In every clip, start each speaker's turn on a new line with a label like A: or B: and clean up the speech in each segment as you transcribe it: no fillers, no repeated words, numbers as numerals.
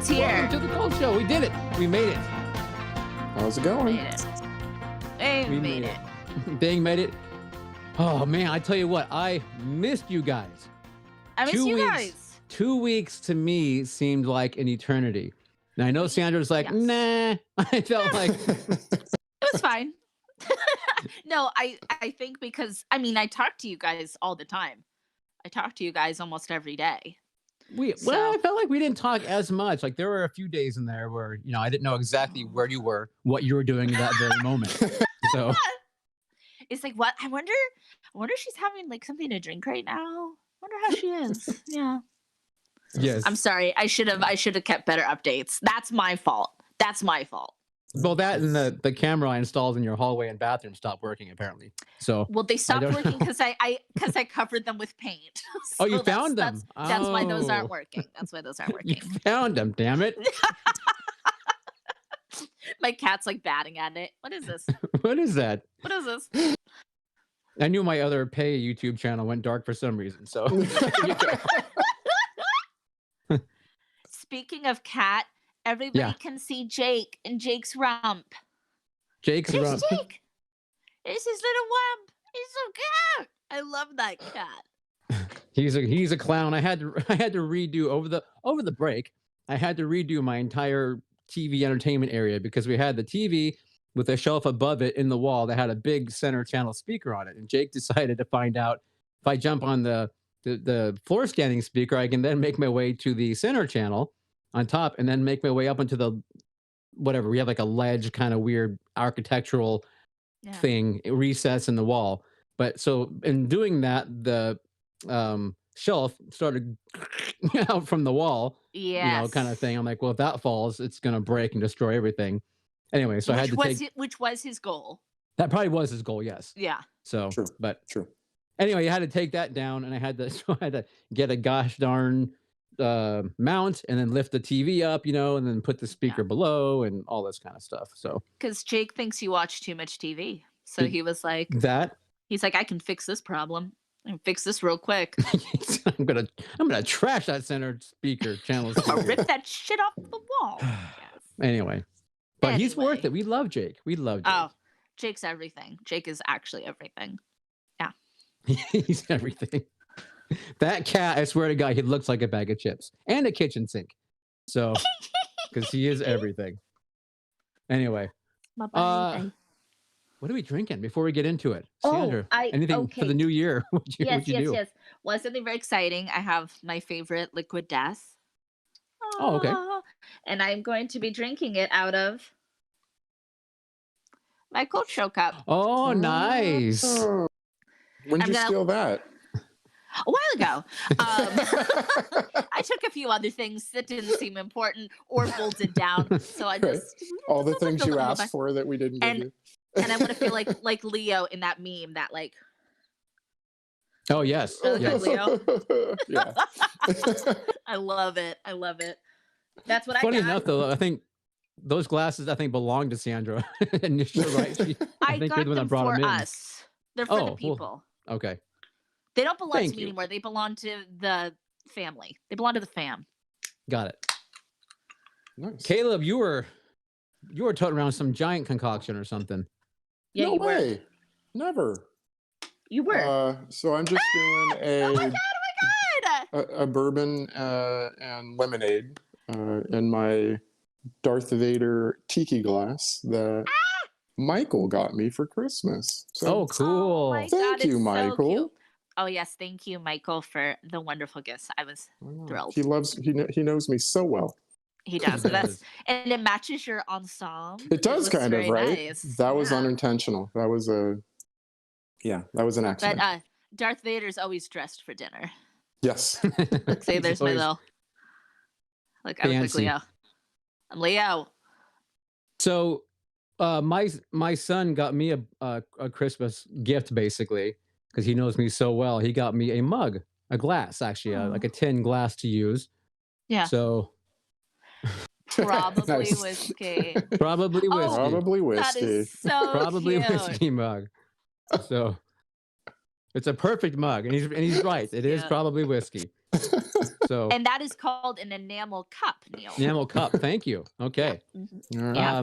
A: It's here.
B: Welcome to the Cold Show. We did it. We made it.
C: How's it going?
A: Made it. Hey,
B: We
A: made
B: made
A: it.
B: Bang made it. Oh man, I tell you what, I missed you guys.
A: I miss
B: 2
A: you
B: weeks.
A: guys.
B: 2 weeks to me seemed like an eternity. Now I know Sandra's like,
A: Yes.
B: nah. I felt like
A: It was fine. No, I think because I talk to you guys all the time. I talk to you guys almost every day.
B: I felt like we didn't talk as much. Like there were a few days in there where, I didn't know exactly where you were, what you were doing in that very moment. So
A: It's like, what? I wonder if she's having like something to drink right now. Wonder how she is. Yeah.
B: yes.
A: I'm sorry. I should have kept better updates. That's my fault.
B: Well, that and the camera I installed in your hallway and bathroom stopped working apparently. So
A: Well, they stopped
B: don't
A: working
B: know.
A: because I covered them with paint.
B: Oh, you
A: So
B: found them.
A: That's why those aren't
B: Oh.
A: working. That's why those aren't
B: You
A: working.
B: found them, damn it.
A: My cat's like batting at it. What is this?
B: What is that?
A: What is this?
B: I knew my other pay YouTube channel went dark for some reason. So
A: Speaking of cat, everybody
B: Yeah.
A: can see Jake and Jake's rump.
B: Jake's
A: There's
B: rump.
A: Jake. It's his little rump. He's so cute. I love that cat.
B: He's a clown. I had to redo over the break. I had to redo my entire TV entertainment area because we had the TV with a shelf above it in the wall that had a big center channel speaker on it. And Jake decided to find out if I jump on the floor scanning speaker, I can then make my way to the center channel on top and then make my way up into the whatever. We have like a ledge kind of weird architectural
A: Yeah.
B: thing, recess in the wall. But so in doing that, the shelf started out from the wall,
A: Yes.
B: kind of thing. I'm like, well, if that falls, it's gonna break and destroy everything. Anyway, so I had to take
A: Which was his goal.
B: that. Probably was his goal, yes.
A: Yeah.
B: So,
C: True.
B: but
C: True.
B: anyway, you had to take that down, and I had to get a gosh darn mount, and then lift the TV up, and then put the speaker below, and all this kind of stuff. So
A: Because Jake thinks you watch too much TV. So he was like,
B: that
A: I can fix this problem. I can fix this real quick.
B: I'm gonna trash that center speaker channel.
A: I'll
B: Speaker.
A: rip that shit off the wall. Yes.
B: Anyway, but he's worth
A: Anyway.
B: it. We love Jake. We love Jake.
A: Oh, Jake's everything. Jake is actually everything.
B: He's everything. That cat, I swear to God, he looks like a bag of chips and a kitchen sink. So, because he is everything. Anyway,
A: Bye-bye.
B: what are we drinking before we get into it? Sandra, anything for
A: okay.
B: the new year? What'd you do?
A: Yes. Well, something very exciting. I have my favorite liquid death.
B: Oh, okay.
A: And I'm going to be drinking it out of my Cold Show cup.
B: Oh, nice.
C: Oh. When did you steal that?
A: A while ago. I took a few other things that didn't seem important or bolted down. So I
C: Right.
A: just
C: All the things you
A: Put them
C: asked
A: back.
C: for that we didn't give you.
A: And I want to feel like Leo in that meme that like
B: Oh, yes.
A: Really
B: yes.
A: good, Leo.
C: Yeah.
A: I love it. That's what
B: Funny
A: I got.
B: enough, though, I think those glasses belong to Sandra. And you're right.
A: I
B: think
A: got
B: you're the one that
A: them
B: brought
A: for
B: them in.
A: us. They're for
B: Oh,
A: the
B: well,
A: people.
B: Okay.
A: They don't belong
B: Thank
A: to me
B: you.
A: anymore. They belong to the family. They belong to the fam.
B: Got it.
C: Nice.
B: Caleb, you were toting around some giant concoction or something.
A: Yeah,
C: No
A: you were.
C: way. Never.
A: You were.
C: So I'm just doing
A: Oh my god!
C: a bourbon and lemonade in my Darth Vader tiki glass that Michael got me for Christmas. So
B: Oh, cool.
A: Oh my
C: Thank
A: god,
C: you,
A: it's so
C: Michael.
A: cute. Oh yes, thank you, Michael, for the wonderful gifts. I was thrilled.
C: He knows me so well.
A: He does.
B: He
A: That's
B: does.
A: and it matches your ensemble.
C: It does
A: was
C: kind of,
A: very
C: right?
A: nice.
C: That was
A: Yeah.
C: unintentional. That was an accident.
A: But Darth Vader's always dressed for dinner.
C: Yes.
A: Look, see,
B: He's
A: there's my
B: always
A: little. Look, I look like
B: fancy.
A: Leo. I'm Leo.
B: So, my son got me a Christmas gift basically because he knows me so well. He got me a mug, a glass, actually,
A: Aw.
B: like a tin glass to use.
A: Yeah.
B: So
A: Probably
C: Nice.
A: whiskey.
B: probably
A: Oh,
B: whiskey.
C: Probably
A: That
C: whiskey.
A: is so
B: Probably
A: cute.
B: whiskey mug. So it's a perfect mug, and he's right. It is
A: Yeah.
B: probably whiskey. So
A: And that is called an enamel cup, Neil.
B: enamel cup. Thank you. Okay.
C: All right.
A: Yeah.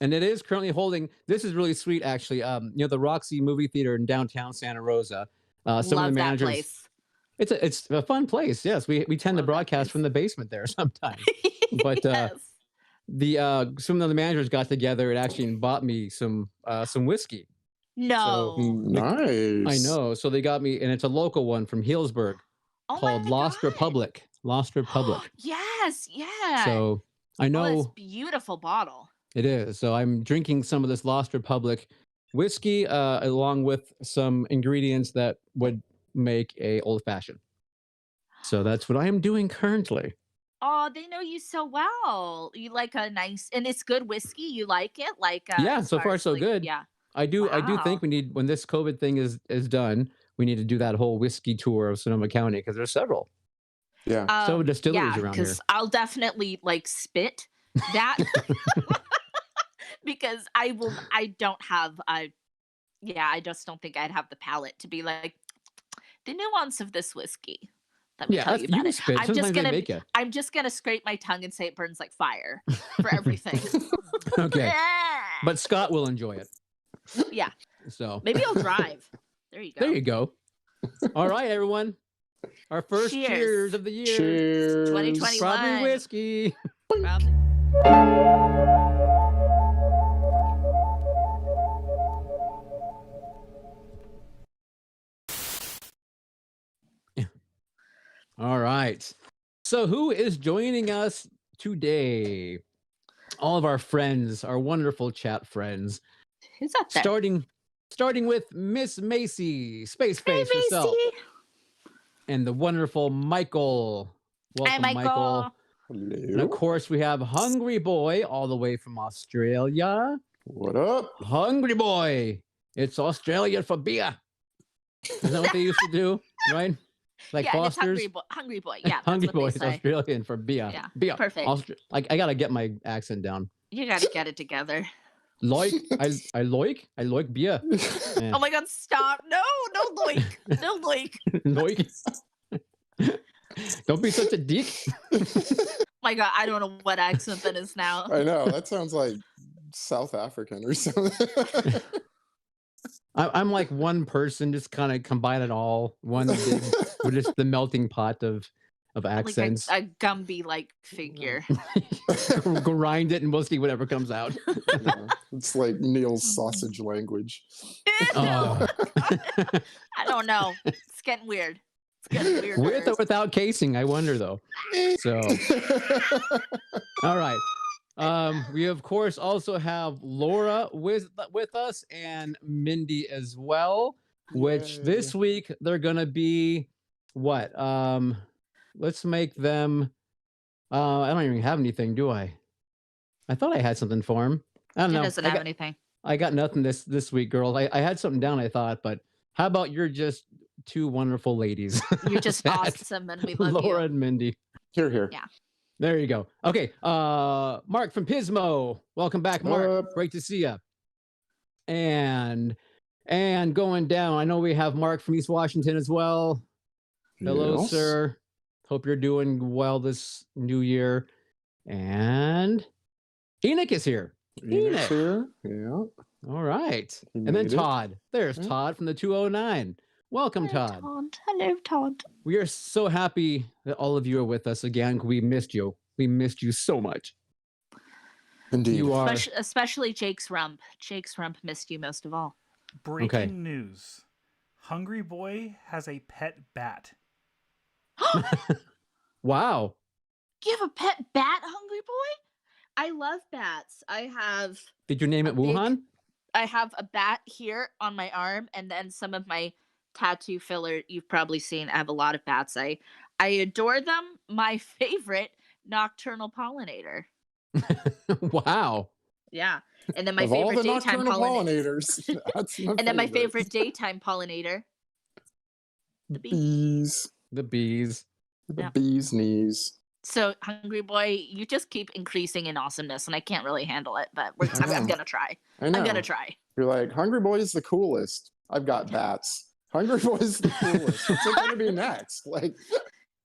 B: And it is currently holding. This is really sweet, actually. The Roxy movie theater in downtown Santa Rosa. Some of the
A: Love that
B: managers.
A: place.
B: It's a fun place. Yes, we tend to
A: Love that
B: broadcast
A: place.
B: from the basement there sometimes. But
A: Yes.
B: some of the managers got together and actually bought me some whiskey.
A: No.
C: Nice.
B: I know. So they got me, and it's a local one from Healdsburg
A: Oh
B: called
A: my
B: Lost
A: God.
B: Republic. Lost Republic.
A: Yes. Yeah.
B: So I
A: Oh,
B: know
A: this beautiful bottle.
B: it is. So I'm drinking some of this Lost Republic whiskey along with some ingredients that would make a old fashioned. So that's what I am doing currently.
A: Oh, they know you so well. You like a nice, and it's good whiskey. You like it, like
B: Yeah,
A: as
B: so
A: far
B: far
A: as,
B: so
A: like,
B: good.
A: yeah.
B: I do
A: Wow.
B: think we need, when this COVID thing is done, we need to do that whole whiskey tour of Sonoma County because there's several.
C: Yeah.
B: So distilleries
A: yeah,
B: around here.
A: because I'll definitely like spit that because I don't have I just don't think I'd have the palate to be like the nuance of this whiskey. Let me
B: Yeah,
A: tell you
B: you
A: about
B: can
A: it.
B: spit. Sometimes they make it.
A: I'm just gonna scrape my tongue and say it burns like fire for everything.
B: Okay. But Scott will enjoy it.
A: Yeah.
B: So
A: Maybe I'll drive. There you go.
B: there you go. All right, everyone. Our first cheers of the year.
C: Cheers.
A: 2021.
B: Strawberry whiskey.
A: Probably.
B: All right. So who is joining us today? All of our friends, our wonderful chat friends.
A: Who's up there?
B: Starting with Miss Macy, Space
A: Hey,
B: Face herself,
A: Macy.
B: and the wonderful Michael. Welcome,
A: Hi, Michael.
B: And of
C: Hello.
B: course, we have Hungry Boy all the way from Australia.
C: What up?
B: Hungry Boy. It's Australia for beer. Isn't that what they used to do? Right? Like
A: Yeah, and it's
B: Foster's.
A: Hungry Boy. Yeah, that's
B: Hungry
A: what
B: Boy
A: they
B: is
A: say.
B: Australian for beer.
A: Yeah,
B: Beer.
A: perfect.
B: I gotta get my accent down.
A: You got to get it together.
B: I like beer. Yeah.
A: Oh my God, stop. No loik. No loik.
B: Like, don't be such a dick.
A: My God, I don't know what accent that is now.
C: I know. That sounds like South African or something.
B: I'm like one person, just kind of combine it all. One big, with just the melting pot of accents.
A: Like a Gumby like figure.
B: Grind it and we'll see whatever comes out.
C: Yeah. It's like Neil's sausage language.
B: Oh.
A: I don't know. It's getting weird. It's getting weird.
B: With or without casing, I wonder though. So, all right. We of course also have Laura with us and Mindy as well. Which
C: Yay.
B: this week they're gonna be what? Let's make them. I don't even have anything, do I? I thought I had something for him. I don't
A: It
B: know.
A: doesn't have anything.
B: I got nothing this week, girls. I had something down, I thought, but how about you're just two wonderful ladies?
A: You're just
B: That-
A: awesome and we love
B: Laura
A: you.
B: and Mindy.
C: Here.
A: Yeah.
B: There you go. Okay. Mark from Pismo. Welcome back, Mark. Great to see you. And going down, I know we have Mark from East Washington as well. Hello,
C: Yes.
B: sir. Hope you're doing well this new year. And Enoch is here.
C: Enix here. Yeah.
B: All right.
C: He
B: And then
C: made it.
B: Todd. There's
C: Yeah.
B: Todd from the 209. Welcome,
A: Hello,
B: Todd.
A: Hello, Todd.
B: We are so happy that all of you are with us again. We missed you. We missed you so much.
C: Indeed.
B: You are.
A: Especially Jake's Rump. Jake's Rump missed you most of all.
D: Breaking news. Hungry Boy has a pet bat.
B: Wow.
A: You have a pet bat, Hungry Boy? I love bats.
B: Did you name it Wuhan?
A: I have a bat here on my arm, and then some of my tattoo filler you've probably seen. I have a lot of bats. I adore them. My favorite, nocturnal pollinator.
B: Wow.
A: Yeah. And then my
C: Of all
A: favorite
C: the
A: daytime
C: nocturnal
A: pollinator.
C: pollinators, that's my
A: And then my favorite daytime pollinator. The bee.
C: bees.
B: The bees.
C: The
A: Yeah.
C: bees' knees.
A: So, Hungry Boy, you just keep increasing in awesomeness, and I can't really handle it, but I'm
C: know.
A: gonna try.
C: I know.
A: I'm gonna try.
C: You're like, Hungry Boy's the coolest. I've got bats. Hungry Boy's the coolest. What's it gonna be next? Like,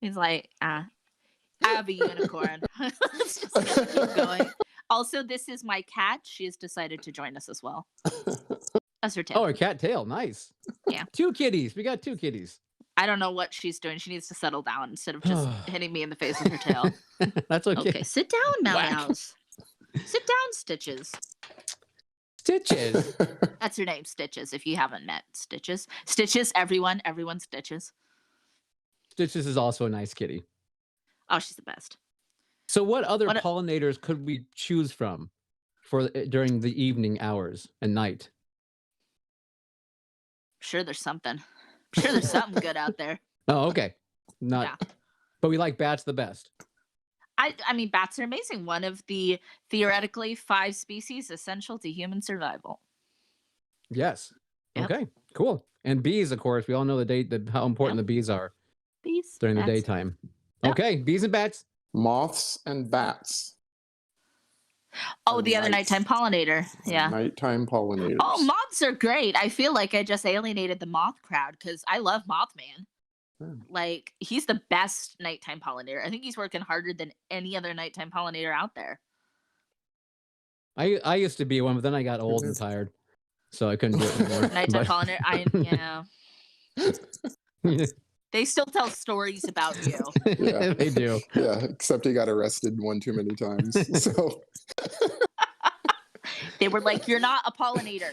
A: He's like, I have a unicorn. Let's just keep going. Also, this is my cat. She has decided to join us as well. That's her
B: Oh,
A: tail.
B: a cat tail. Nice.
A: Yeah.
B: 2 kitties. We got 2 kitties.
A: I don't know what she's doing. She needs to settle down instead of just hitting me in the face with her tail.
B: That's okay.
A: Okay, sit down,
B: Whack.
A: Mouse. Sit down, Stitches.
B: Stitches.
A: That's her name, Stitches, if you haven't met Stitches. Stitches, everyone Stitches.
B: Stitches is also a nice kitty.
A: Oh, she's the best.
B: So what other pollinators could we choose from for during the evening hours and night?
A: Sure, there's something. I'm sure there's something good out there.
B: Oh, okay. Not,
A: Yeah.
B: but we like bats the best.
A: I mean, bats are amazing. One of the theoretically 5 species essential to human survival.
B: Yes.
A: Yep.
B: Okay. Cool. And bees, of course. We all know how important the bees are
A: Bees
B: during the
A: bats.
B: daytime.
A: Yep.
B: Okay, bees and bats.
C: Moths and bats.
A: Oh, the other nighttime pollinator. Yeah.
C: Nighttime pollinators.
A: Oh, moths are great. I feel like I just alienated the moth crowd because I love Mothman. Like, he's the best nighttime pollinator. I think he's working harder than any other nighttime pollinator out there.
B: I used to be one, but then I got old and tired, so I couldn't do it anymore.
A: Nighttime pollinator. Yeah. They still tell stories about you.
C: Yeah.
B: They do.
C: Yeah, except he got arrested one too many times. So
A: They were like, "You're not a pollinator.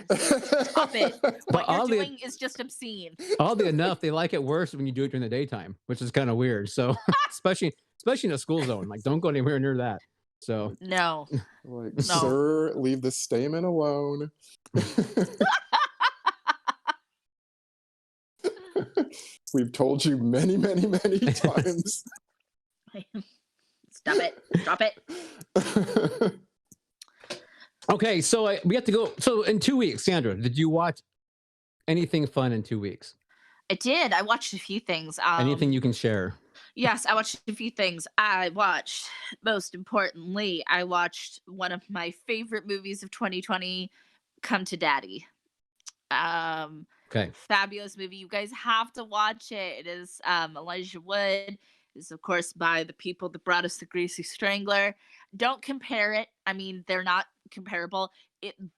A: Stop it. What you're
B: oddly,
A: doing is just obscene."
B: Oddly enough, they like it worse when you do it during the daytime, which is kind of weird. So especially in a school zone, like don't go anywhere near that. So
A: No.
C: like,
A: No.
C: sir, leave the stamen alone. We've told you many, many, many times.
A: Stop it. Drop it.
B: okay, so we have to go. So in 2 weeks, Sandra, did you watch anything fun in 2 weeks?
A: I did. I watched a few things.
B: Anything you can share?
A: Yes, I watched a few things. I watched, most importantly, I watched one of my favorite movies of 2020, Come to Daddy.
B: Okay.
A: Fabulous movie. You guys have to watch it. It is Elijah Wood. Is of course by the people that brought us the Greasy Strangler. Don't compare it. I mean, they're not comparable.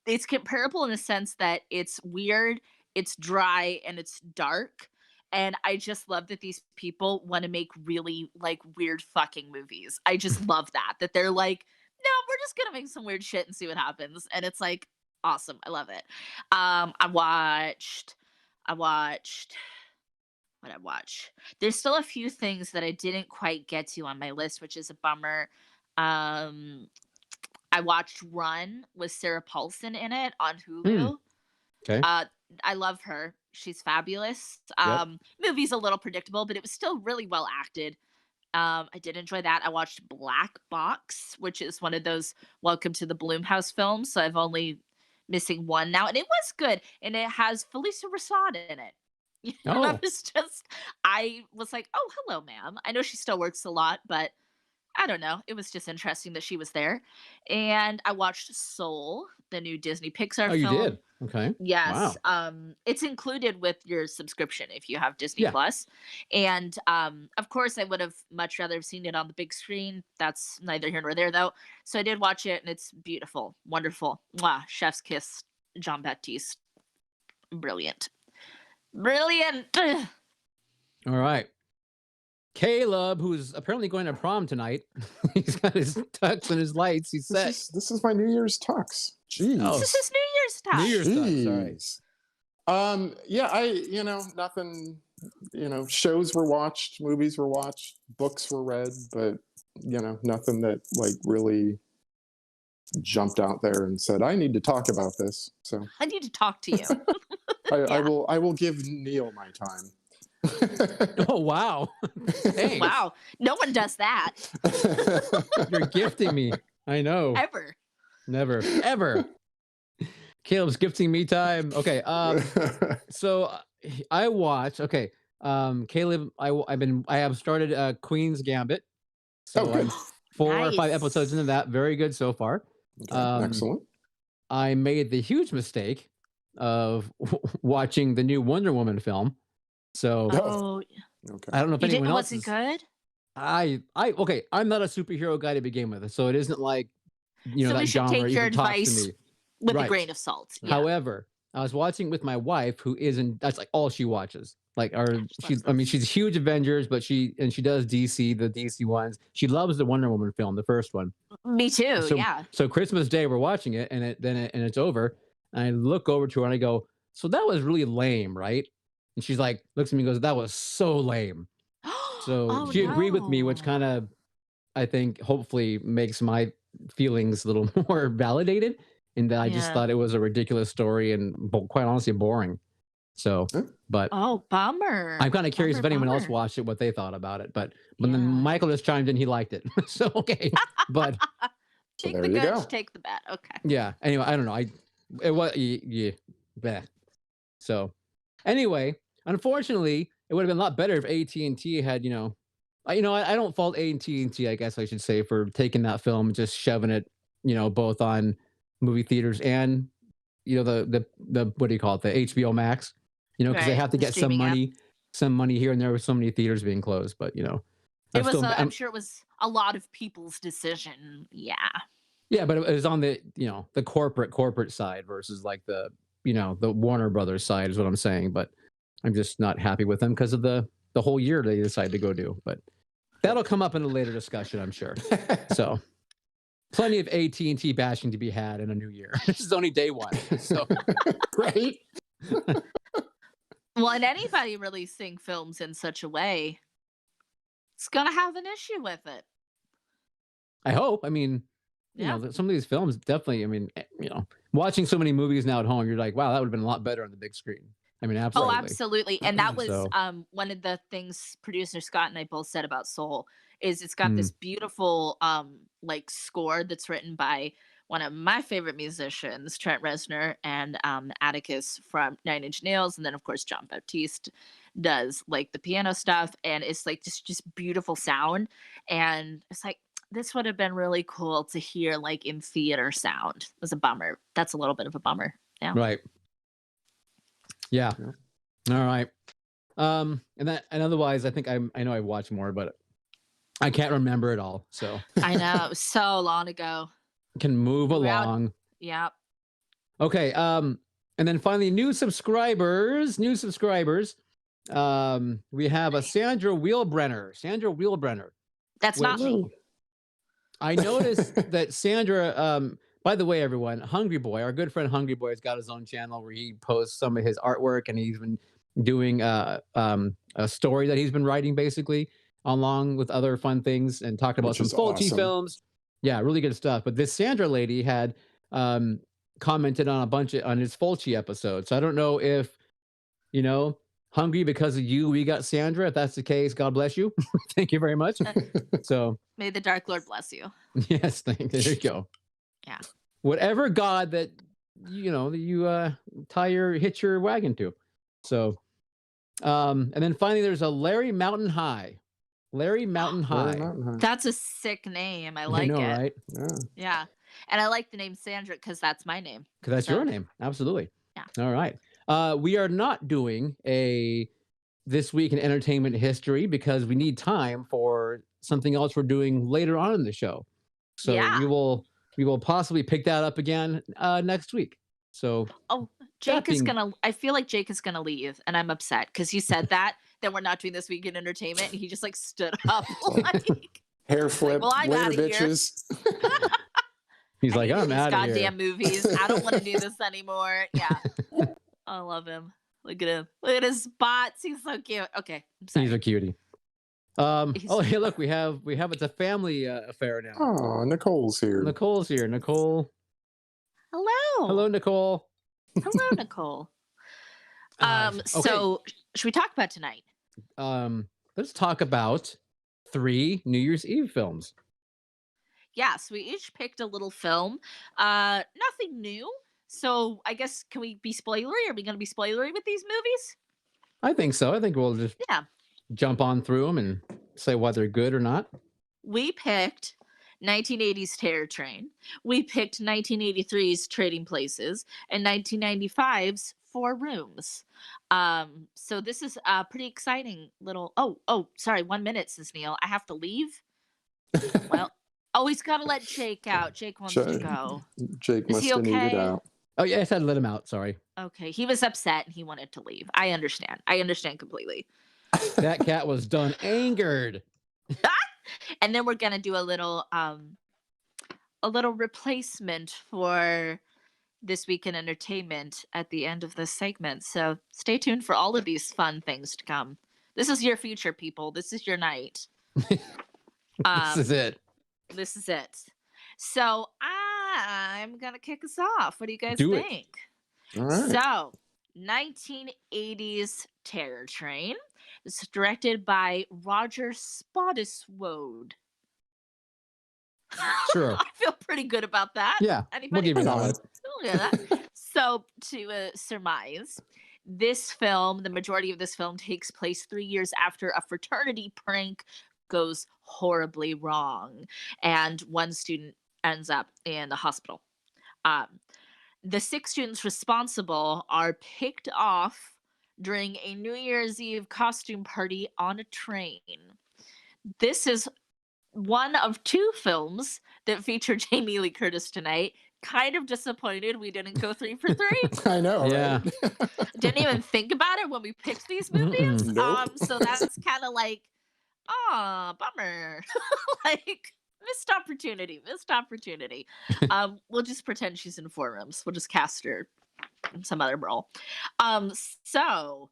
A: It's comparable in a sense that it's weird, it's dry, and it's dark. And I just love that these people want to make really like weird fucking movies. I just love that they're like, no, we're just gonna make some weird shit and see what happens. And it's like awesome. I love it. I watched what I watch. There's still a few things that I didn't quite get to on my list, which is a bummer. I watched Run with Sarah Paulson in it on Hulu.
B: Okay.
A: I love her. She's fabulous. Movie's a little predictable, but it was still really well acted. I did enjoy that. I watched Black Box, which is one of those Welcome to the Bloomhouse films. So I've only missing one now, and it was good. And it has Felicia Rashad in it. I was like, oh, hello, ma'am. I know she still works a lot, but I don't know. It was just interesting that she was there. And I watched Soul, the new Disney Pixar film.
B: Oh, you did? Okay.
A: Yes.
B: Wow.
A: It's included with your subscription if you have Disney
B: Yeah.
A: Plus. And of course I would have much rather have seen it on the big screen. That's neither here nor there though. So I did watch it and it's beautiful, wonderful. Mwah, chef's kiss, Jean Baptiste. Brilliant. Brilliant.
B: All right. Caleb, who's apparently going to prom tonight. He's got his tux and his lights. He's set.
C: This is my New Year's tux. Jeez.
B: Oh.
A: This is his New Year's time.
B: New Year's tux. All right.
C: Yeah, nothing, shows were watched, movies were watched, books were read, but, nothing that like really jumped out there and said, I need to talk about this. So
A: I need to talk to you.
C: I will give Neil my time.
B: Oh, wow. Thanks.
A: Wow. No one does that.
B: You're gifting me. I know.
A: Ever.
B: Never. Ever. Caleb's gifting me time. Okay. So I watched. Okay. Caleb, I have started Queen's Gambit. So I'm 4 or 5 episodes into that. Very good so far.
C: Okay, excellent.
B: I made the huge mistake of watching the new Wonder Woman film. So
A: Oh,
C: Okay.
B: I don't know if
A: you
B: anyone
A: didn't?
B: else
A: Was it good?
B: Okay, I'm not a superhero guy to begin with, so it isn't like,
A: So we
B: that
A: should
B: genre
A: take your
B: even talks to
A: advice
B: me.
A: with a
B: Right.
A: grain of salt. Yeah.
B: However, I was watching with my wife who isn't that's like all she watches. Like
A: Yeah,
B: our
A: she loves
B: I mean,
A: those.
B: she's a huge Avengers, but she does DC, the DC ones. She loves the Wonder Woman film, the first one.
A: Me too.
B: So
A: Yeah.
B: so Christmas Day we're watching it and it's over. And I look over to her and I go, "So that was really lame, right?" And she's like, looks at me and goes, "That was so lame." So
A: Oh
B: she agreed with me, which
A: no.
B: kind of I think hopefully makes my feelings a little more validated in that I just
A: Yeah.
B: thought it was a ridiculous story and quite honestly boring. So,
C: Huh?
B: but
A: Oh,
B: I'm
A: bummer.
B: kind of curious
A: Bummer,
B: if anyone else
A: bummer.
B: watched it, what they thought about it. But then
A: Yeah.
B: Michael just chimed in, he liked it. So okay. But
C: So
A: Take
C: there
A: the
C: you
A: good,
C: go.
A: take the bad. Okay.
B: yeah, anyway, I don't know. It was yeah, bleh. So anyway, unfortunately, it would have been a lot better if AT&T had, I don't fault AT&T, I guess I should say, for taking that film and just shoving it, both on movie theaters and the what do you call it, the HBO Max, because they
A: Right.
B: have to
A: The
B: get
A: streaming app.
B: some money here and there with so many theaters being closed. But I'm
A: It was,
B: still,
A: I'm sure it was a lot of people's decision. Yeah.
B: yeah, but it was on the the corporate side versus like the Warner Brothers side is what I'm saying. But I'm just not happy with them because of the whole year they decided to go do. But that'll come up in a later discussion, I'm sure. So plenty of AT&T bashing to be had in a new year. This is only day one. So
C: Right?
A: Well, and anybody releasing films in such a way, it's gonna have an issue with it.
B: I hope. I mean,
A: Yeah.
B: some of these films definitely. I mean, watching so many movies now at home, you're like, wow, that would have been a lot better on the big screen. I mean,
A: Oh,
C: Right.
B: absolutely.
A: absolutely. And that was
B: So,
A: one of the things producer Scott and I both said about Soul is it's got
B: mm,
A: this beautiful like score that's written by one of my favorite musicians, Trent Reznor, and Atticus from Nine Inch Nails, and then of course John Baptiste does like the piano stuff, and it's like just beautiful sound, and it's like this would have been really cool to hear like in theater sound. It was a bummer. That's a little bit of a bummer. Yeah.
B: right. Yeah.
C: Yeah.
B: All right. And otherwise, I think I know I watched more, but I can't remember it all. So
A: I know. It was so long ago.
B: can move
A: We were out.
B: along.
A: Yeah.
B: Okay. And then finally, new subscribers. New subscribers. We have a Sandra Wheelbrenner. Sandra Wheelbrenner,
A: That's not
B: which
A: me.
C: Whoa.
B: I noticed that Sandra, by the way, everyone, Hungry Boy, our good friend Hungry Boy has got his own channel where he posts some of his artwork and he's been doing a story that he's been writing basically along with other fun things and talked about
C: Which
B: some
C: is
B: Fulci
C: awesome.
B: films. Yeah, really good stuff. But this Sandra lady had um, commented on a bunch on his Fulci episode. So I don't know if, you know, hungry because of you, we got Sandra. If that's the case, God bless you. Thank you very much. So
A: May the Dark Lord bless you.
B: yes, there you go.
A: Yeah.
B: Whatever God that you hitch your wagon to. So and then finally there's a Larry Mountain High. Larry Mountain
C: Larry
B: High.
C: Mountain High.
A: That's a sick name. I
B: I
A: like
B: know,
A: it.
B: right?
C: Yeah.
A: Yeah. And I like the name Sandra because that's my name.
B: Because that's
A: So,
B: your name. Absolutely.
A: yeah.
B: All right. We are not doing a this week in entertainment history because we need time for something else we're doing later on in the show. So
A: Yeah.
B: we will possibly pick that up again next week. So
A: Oh,
B: that
A: Jake is
B: being
A: gonna. I feel like Jake is gonna leave, and I'm upset because he said that we're not doing this week in entertainment, and he just like stood up like.
C: Hair flip.
A: Well, I'm
C: Later,
A: outta here.
C: bitches.
B: he's
A: I
B: like,
A: hate all
B: I'm
A: these
B: out of here.
A: goddamn movies. I don't want to do this anymore. Yeah. I love him. Look at him. Look at his spots. He's so cute. Okay. I'm sorry.
B: He's a cutie.
A: He's
B: Oh,
A: so
B: hey, look, we have it's a family affair now.
C: Oh, Nicole's here.
B: Nicole's here. Nicole.
A: Hello.
B: Hello, Nicole.
A: Hello, Nicole.
B: Okay.
A: So should we talk about tonight?
B: Let's talk about 3 New Year's Eve films.
A: Yes, we each picked a little film. Nothing new. So I guess can we be spoilery? Are we gonna be spoilery with these movies?
B: I think so. I think we'll just
A: Yeah.
B: jump on through them and say whether they're good or not.
A: We picked 1980's Terror Train. We picked 1983's Trading Places and 1995's 4 rooms. So this is a pretty exciting little. Oh, sorry, 1 minute, says Neil. I have to leave. Well, oh, he's got to let Jake out. Jake wants to go.
C: Jake
A: Is he
C: must have needed
A: okay?
C: out.
B: Oh yeah, I said let him out. Sorry.
A: Okay, he was upset and he wanted to leave. I understand. I understand completely.
B: That cat was done angered.
A: And then we're gonna do a little replacement for this week in entertainment at the end of this segment. So stay tuned for all of these fun things to come. This is your future, people. This is your night.
B: This is
A: Um,
B: it.
A: this is it. So I'm gonna kick us off. What do you guys
B: Do it.
A: think?
C: All right.
A: So, 1980s Terror Train. It's directed by Roger Spottiswoode.
B: Sure.
A: I feel pretty good about that.
B: Yeah, we'll
A: Anybody?
B: give you that one.
A: Look at that. So, to surmise, this film, the majority of this film takes place 3 years after a fraternity prank goes horribly wrong, and one student ends up in the hospital. Um, the 6 students responsible are picked off during a New Year's Eve costume party on a train. This is one of 2 films that feature Jamie Lee Curtis tonight. Kind of disappointed we didn't go 3 for 3.
C: I know,
B: Yeah.
C: right?
A: Didn't even think about it when we picked these movies.
B: Mm-mm.
C: Nope.
A: So that's kind of like, oh, bummer. Like, missed opportunity, missed opportunity. We'll just pretend she's in 4 rooms. We'll just cast her in some other role. Um, so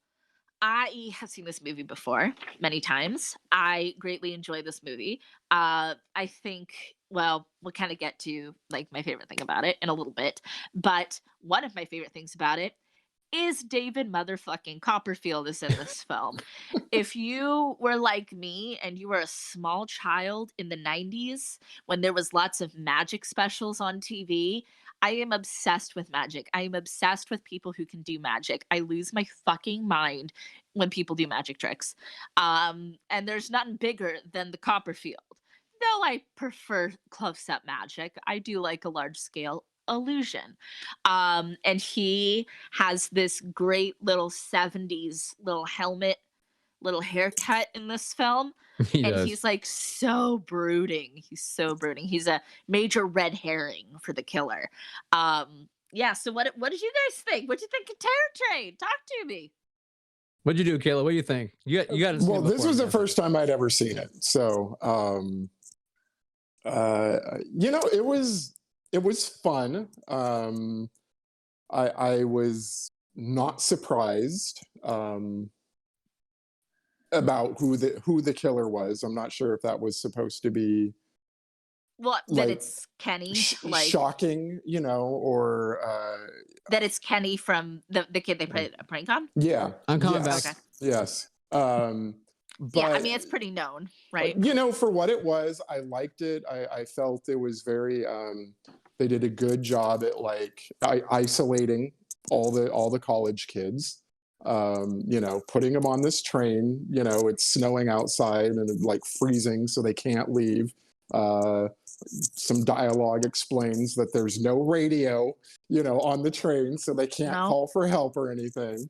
A: I have seen this movie before many times. I greatly enjoy this movie. I think, well, we'll kind of get to like my favorite thing about it in a little bit. But one of my favorite things about it is David motherfucking Copperfield is in this film. If you were like me and you were a small child in the 90s when there was lots of magic specials on TV, I am obsessed with magic. I am obsessed with people who can do magic. I lose my fucking mind when people do magic tricks. And there's nothing bigger than the Copperfield. Though I prefer close up magic, I do like a large scale illusion. And he has this great little 70s little helmet, little haircut in this film.
B: He
A: And
B: does.
A: he's like so brooding. He's so brooding. He's a major red herring for the killer. Yeah, so what did you guys think? What'd you think of Terror Train? Talk to me.
B: What'd you do, Kayla? What do you think? You got to see
C: Well,
B: it
C: this
B: before,
C: was the
B: man.
C: first time I'd ever seen it. So, it was fun. I was not surprised about who the killer was. I'm not sure if that was supposed to be
A: Well, that
C: like
A: it's Kenny, like
C: shocking, or
A: that it's Kenny from the kid they played a prank on.
C: yeah,
B: I'm coming
C: yes,
B: back.
A: Okay.
C: yes.
A: Yeah, I
C: But
A: mean it's pretty known, right?
C: for what it was, I liked it. I felt it was very. They did a good job at like isolating all the college kids. Putting them on this train. It's snowing outside and like freezing, so they can't leave. Some dialogue explains that there's no radio, on the train, so they can't
A: No,
C: call for help or anything.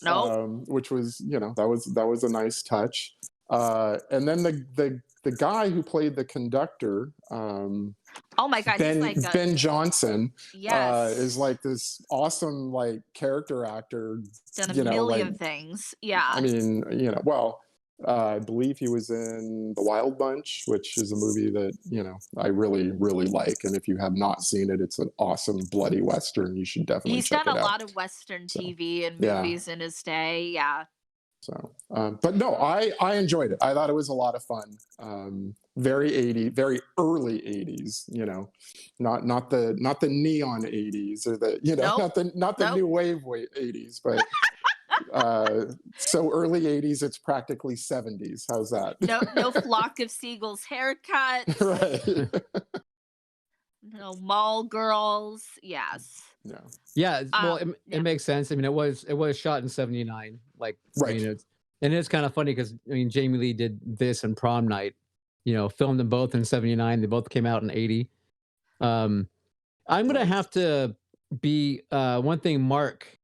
A: no.
C: Which was, that was a nice touch. And then the guy who played the conductor,
A: Oh my god, he's like a
C: Ben Johnson,
A: yes.
C: is like this awesome like character actor.
A: Done a
C: Like
A: million things. Yeah.
C: I mean, well, I believe he was in The Wild Bunch, which is a movie that, I really, really like. And if you have not seen it, it's an awesome bloody Western. You should definitely
A: He's
C: check
A: done
C: it
A: a
C: out.
A: lot of Western
C: So,
A: TV and
C: yeah.
A: movies in his day. Yeah.
C: So, but no, I enjoyed it. I thought it was a lot of fun. Very 80, very early 80s, not the neon 80s or the,
A: Nope.
C: not the
A: Nope.
C: new wave 80s, but so early 80s, it's practically 70s. How's that?
A: No flock of seagulls haircut.
C: Right.
A: No mall girls. Yes.
C: Yeah.
B: Yeah, well,
A: Yeah.
B: it makes sense. I mean, it was shot in '79. Like,
C: Right.
B: I mean, it's kind of funny because I mean, Jamie Lee did this and Prom Night. Filmed them both in '79. They both came out in '80. I'm gonna
C: Right.
B: have to be one thing Mark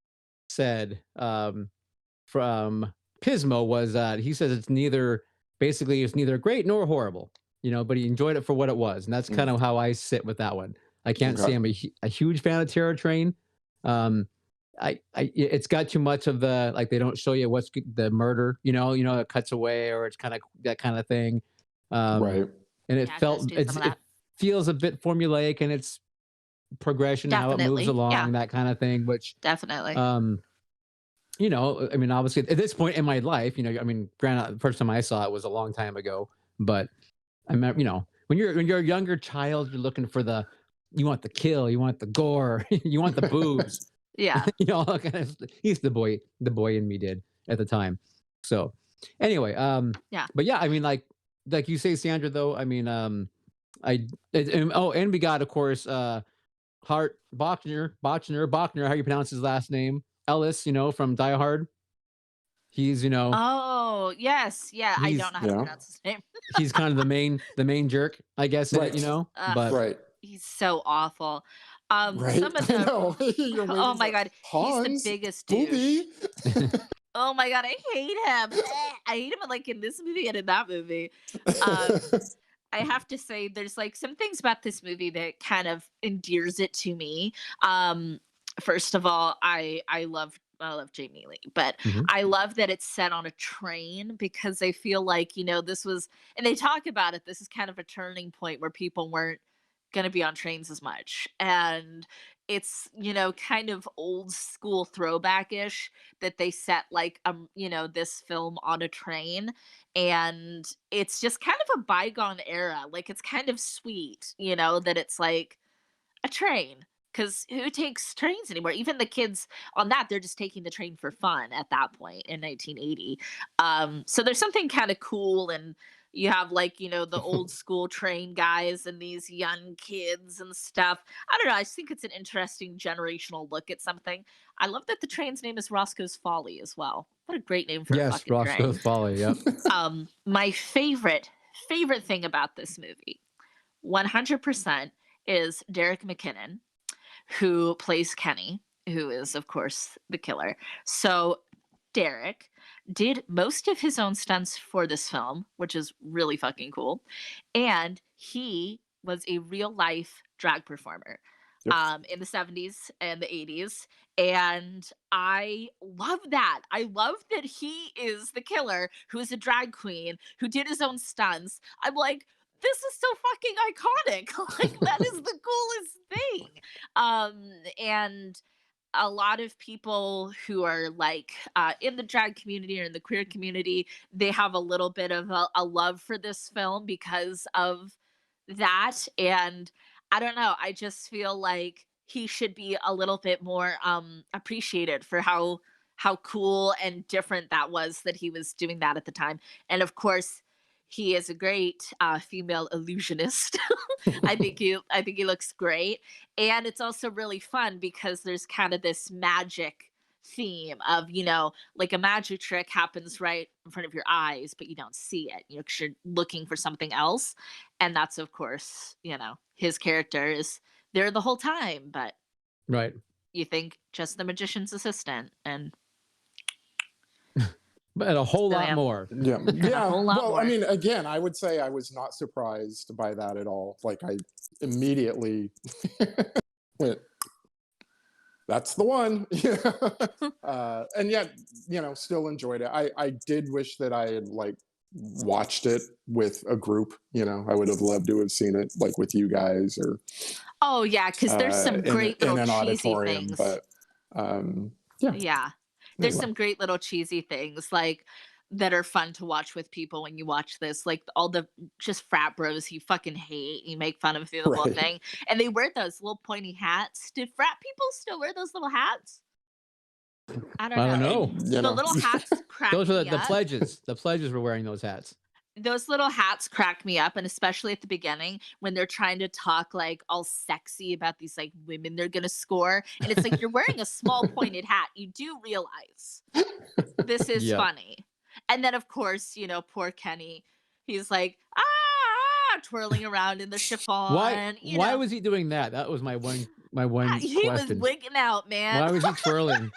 B: said from Pismo was that he says it's neither basically it's neither great nor horrible, but he enjoyed it for what it was, and that's kind
C: Mm,
B: of how I sit with that one. I can't say
C: okay.
B: I'm a huge fan of Terror Train. Um, it's got too much of the like they don't show you what's the murder, it cuts away or it's kind of that kind of thing. Um,
C: Right.
B: and
A: Yeah, it does do some of
B: it
A: that.
B: feels a bit formulaic in its progression, how it moves
A: Definitely. Yeah,
B: along, that kind of thing, which
A: definitely.
B: um I mean, obviously, at this point in my life, I mean, granted, the first time I saw it was a long time ago, but I remember, when you're a younger child, you're looking for you want the kill, you want the gore, you want the boobs,
A: Yeah.
B: all kind of. He's the boy in me did at the time. So, anyway,
A: Yeah.
B: but yeah, I mean, like you say, Sandra, though, I mean, and we got, of course, Hart Bachner, how you pronounce his last name, Ellis, from Die Hard. He's,
A: Oh, yes. Yeah, I don't
B: he's
A: know how to
C: Yeah.
A: pronounce his name.
B: he's kind of the main jerk, I guess, in it,
C: Right.
A: Ugh,
B: but
C: Right.
A: he's so awful.
C: Right.
A: Some of
C: I
A: the
C: know. You're
A: oh
C: waiting
A: my
C: for
A: god, he's the
C: Hans
A: biggest douche.
C: Booby.
A: Oh my god, I hate him. I hate him like in this movie and in that movie. Um, I have to say there's like some things about this movie that kind of endears it to me. Um, First of all, I love Jamie Lee, but
B: Mhm.
A: I love that it's set on a train because I feel like, this was and they talk about it, this is kind of a turning point where people weren't gonna be on trains as much. And it's, kind of old school throwback-ish that they set like this film on a train, and it's just kind of a bygone era. Like it's kind of sweet, that it's like a train. Because who takes trains anymore? Even the kids on that, they're just taking the train for fun at that point in 1980. So there's something kind of cool, and you have like the old school train guys and these young kids and stuff. I don't know. I just think it's an interesting generational look at something. I love that the train's name is Roscoe's Folly as well. What a great name for a
B: Yes,
A: fucking
B: Roscoe's
A: train.
B: Folly. Yep.
A: My favorite thing about this movie, 100%, is Derek McKinnon, who plays Kenny, who is, of course, the killer. So Derek did most of his own stunts for this film, which is really fucking cool. And he was a real life drag performer
C: Yep.
A: in the 70s and the 80s. And I love that. I love that he is the killer who is a drag queen who did his own stunts. I'm like, this is so fucking iconic. Like, that is the coolest thing. And a lot of people who are like in the drag community or in the queer community, they have a little bit of a love for this film because of that. And I don't know, I just feel like he should be a little bit more appreciated for how cool and different that was that he was doing that at the time. And of course, he is a great female illusionist. I think he looks great, and it's also really fun because there's kind of this magic theme of like a magic trick happens right in front of your eyes but you don't see it, because you're looking for something else. And that's, of course, his character is there the whole time, but
B: Right.
A: you think just the magician's assistant, and
B: But a whole
A: so
B: lot
A: yeah,
B: more.
C: Yeah.
A: and a
C: Yeah.
A: whole lot
C: Well, I
A: more.
C: mean, again, I would say I was not surprised by that at all. Like, I immediately went, that's the one. And yet, still enjoyed it. I did wish that I had like watched it with a group. I would have loved to have seen it like with you guys or
A: Oh yeah, because there's some great
C: in
A: little
C: an
A: cheesy
C: auditorium.
A: things.
C: But yeah,
A: Yeah. There's
C: anyway.
A: some great little cheesy things like that are fun to watch with people when you watch this. Like all the just frat bros you fucking hate, you make fun of through the whole
C: Right.
A: thing. And they wear those little pointy hats. Did frat people still wear those little hats? I don't
B: I don't
A: know. And
B: know.
A: the little hats crack
B: Those are
A: me
B: the
A: up.
B: pledges. The pledges were wearing those hats.
A: Those little hats crack me up, and especially at the beginning when they're trying to talk like all sexy about these like women they're gonna score. And it's like you're wearing a small pointed hat. You do realize this is
B: Yep.
A: funny. And then, of course, poor Kenny, he's like, twirling around in the
B: Why?
A: chiffon,
B: Why was he doing that? That was my one
A: He was
B: question.
A: wigging out, man.
B: Why was he twirling?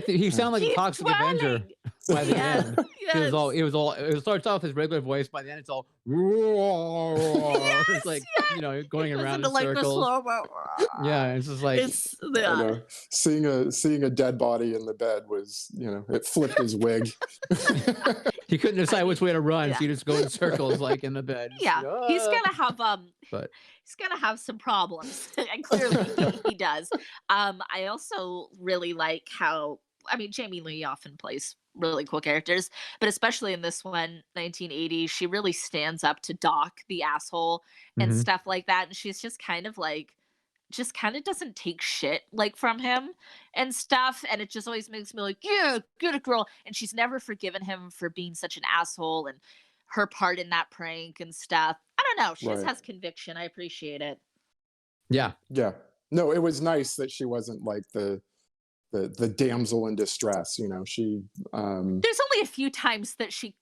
B: He sounded like a
A: Keep
B: toxic Avenger
A: swelling.
B: by the
A: Yes,
B: end.
A: yes.
B: It starts off his regular voice, by the end it's all it's
A: Yes,
B: like,
A: yes.
B: going
A: It goes
B: around
A: into
B: in
A: like the
B: circles.
A: slow-mo.
B: Yeah, it's just like
A: It's
C: I
A: yeah.
C: know. Seeing a dead body in the bed was, it flipped his wig.
B: he couldn't decide which way to run,
A: yeah.
B: so you just go in circles like in the bed. Just,
A: Yeah,
B: but
A: he's gonna have some problems, and clearly he does. I also really like how Jamie Lee often plays really cool characters, but especially in this one, 1980, she really stands up to Doc, the asshole, and
B: mhm.
A: stuff like that. And she's just kind of doesn't take shit like from him and stuff, and it just always makes me like, yeah, good girl. And she's never forgiven him for being such an asshole and her part in that prank and stuff. I don't know, she just
C: Right.
A: has conviction. I appreciate it.
B: Yeah.
C: Yeah. No, it was nice that she wasn't like the damsel in distress. She
A: There's only a few times that she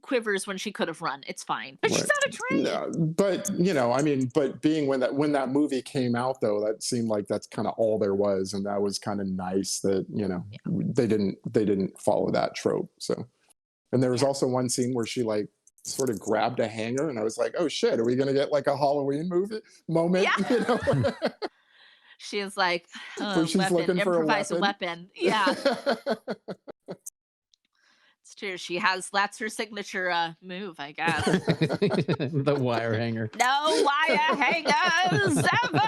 A: quivers when she could have run. It's fine, but she's
C: right.
A: on a train.
C: No, but but being when that movie came out though, that seemed like that's kind of all there was, and that was kind of nice that
A: Yeah.
C: they didn't follow that trope. So, and there was
A: Yeah.
C: also one scene where she like sort of grabbed a hanger, and I was like, oh shit, are we gonna get like a Halloween movie moment?
A: Yeah. She is like,
C: Where she's
A: weapon,
C: looking for a
A: improvise a
C: weapon.
A: weapon. Yeah, it's true. That's her signature move, I guess.
B: The wire hanger.
A: No wire hangers ever.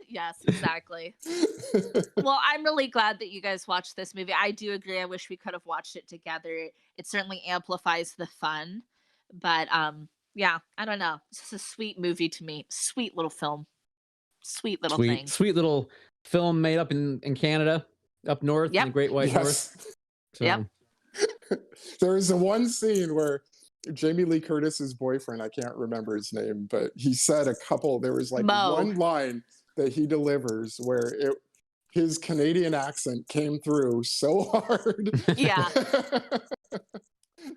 A: Yes, exactly. Well, I'm really glad that you guys watched this movie. I do agree. I wish we could have watched it together. It certainly amplifies the fun. But yeah, I don't know. It's just a sweet movie to me. Sweet little film. Sweet little thing.
B: Sweet little film made up in Canada, up north in the
A: Yep.
B: Great White North.
C: Yes.
B: So
A: Yep.
C: There was the one scene where Jamie Lee Curtis's boyfriend, I can't remember his name, but he said there was like
A: Mo.
C: one line that he delivers where his Canadian accent came through so hard.
A: Yeah.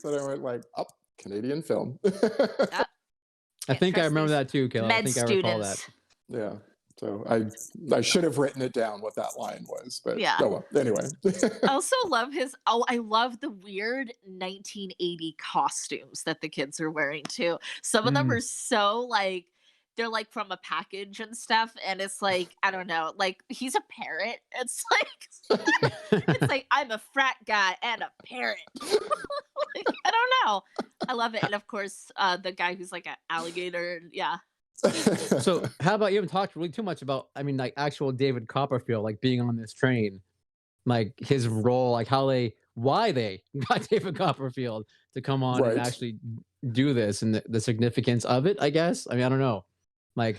C: That I went like, up, Canadian film.
B: I think I remember that too, Caleb. I
A: Med
B: think I recall that.
A: students.
C: Yeah. So I should have written it down what that line was, but
A: Yeah.
C: oh well. Anyway.
A: I also love I love the weird 1980 costumes that the kids are wearing too. Some of them are so like they're like from a package and stuff, and it's like, I don't know, like he's a parrot. It's like it's like I'm a frat guy and a parrot. Like, I don't know. I love it. And of course, the guy who's like an alligator, yeah.
B: So how about, you haven't talked really too much about, like actual David Copperfield, like being on this train, like his role, like why they got David Copperfield to come on and
C: Right.
B: actually do this, and the significance of it, I guess. I don't know. Like,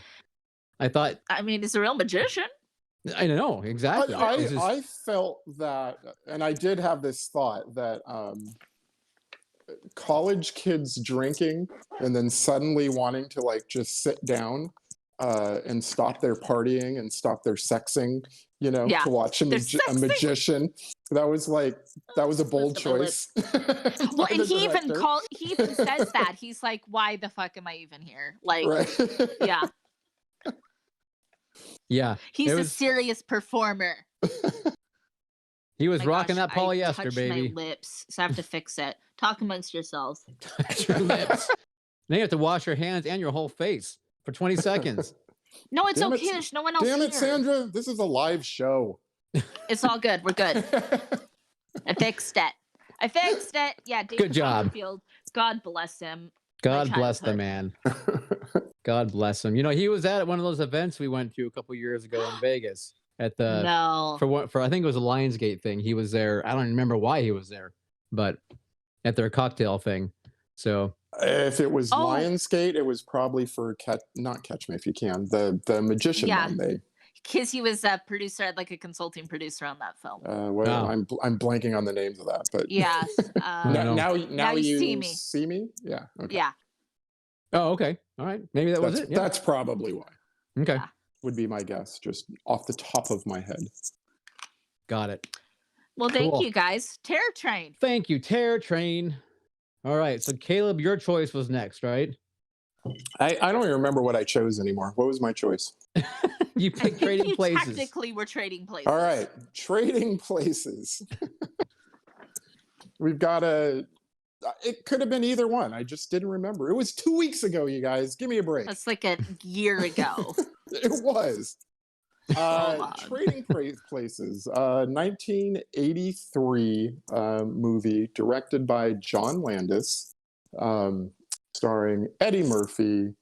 B: I thought,
A: He's a real magician.
B: I don't know exactly. It's just-
C: I felt that, and I did have this thought that college kids drinking and then suddenly wanting to like just sit down and stop their partying and stop their sexing,
A: Yeah.
C: to watch a magician. That was a bold choice.
A: Well, and he even says that. He's like, why the fuck am I even here? Like,
C: Right.
A: yeah.
B: yeah,
A: He's
B: it
A: a
B: was-
A: serious performer.
B: he was
A: My
B: rocking
A: gosh,
B: that polyester,
A: I touched
B: baby.
A: my lips, so I have to fix it. Talk amongst yourselves.
B: Touch your lips. Then you have to wash your hands and your whole face for 20 seconds.
A: No, it's
C: Damn it,
A: okay. There's no one else
C: Damn
A: here.
C: it, Sandra! This is a live show.
A: It's all good. We're good. I fixed it. Yeah, David
B: Good job.
A: Copperfield. God bless him.
B: God
A: My
B: bless the
A: childhood.
B: man. God bless him. He was at one of those events we went to a couple years ago in Vegas at the
A: No.
B: for I think it was a Lionsgate thing. He was there. I don't remember why he was there, but at their cocktail thing. So
C: If it was
A: Oh.
C: Lionsgate, it was probably for not Catch Me If You Can, the magician
A: Yeah.
C: one.
A: Because he was a producer, like a consulting producer on that film.
C: Well, I'm blanking on the names of that, but
A: Yes.
B: No.
C: now
A: You
C: you
A: See Me.
C: Yeah. Okay.
A: Yeah.
B: oh, okay, all right, maybe that was
C: That's
B: it. Yeah.
C: that's probably why.
B: Okay,
A: Yeah.
C: Would be my guess, just off the top of my head.
B: got it.
A: Well, thank
B: Cool.
A: you guys. Terror Train.
B: Thank you, Terror Train. All right, so Caleb, your choice was next, right?
C: I don't even remember what I chose anymore. What was my choice?
B: You pick Trading
A: You
B: Places.
A: technically were trading places.
C: All right, Trading Places. We've got a. It could have been either one. I just didn't remember. It was 2 weeks ago, you guys. Give me a break.
A: That's like a year ago.
C: It was.
A: So long.
C: Trading Places, 1983 movie directed by John Landis, starring Eddie Murphy,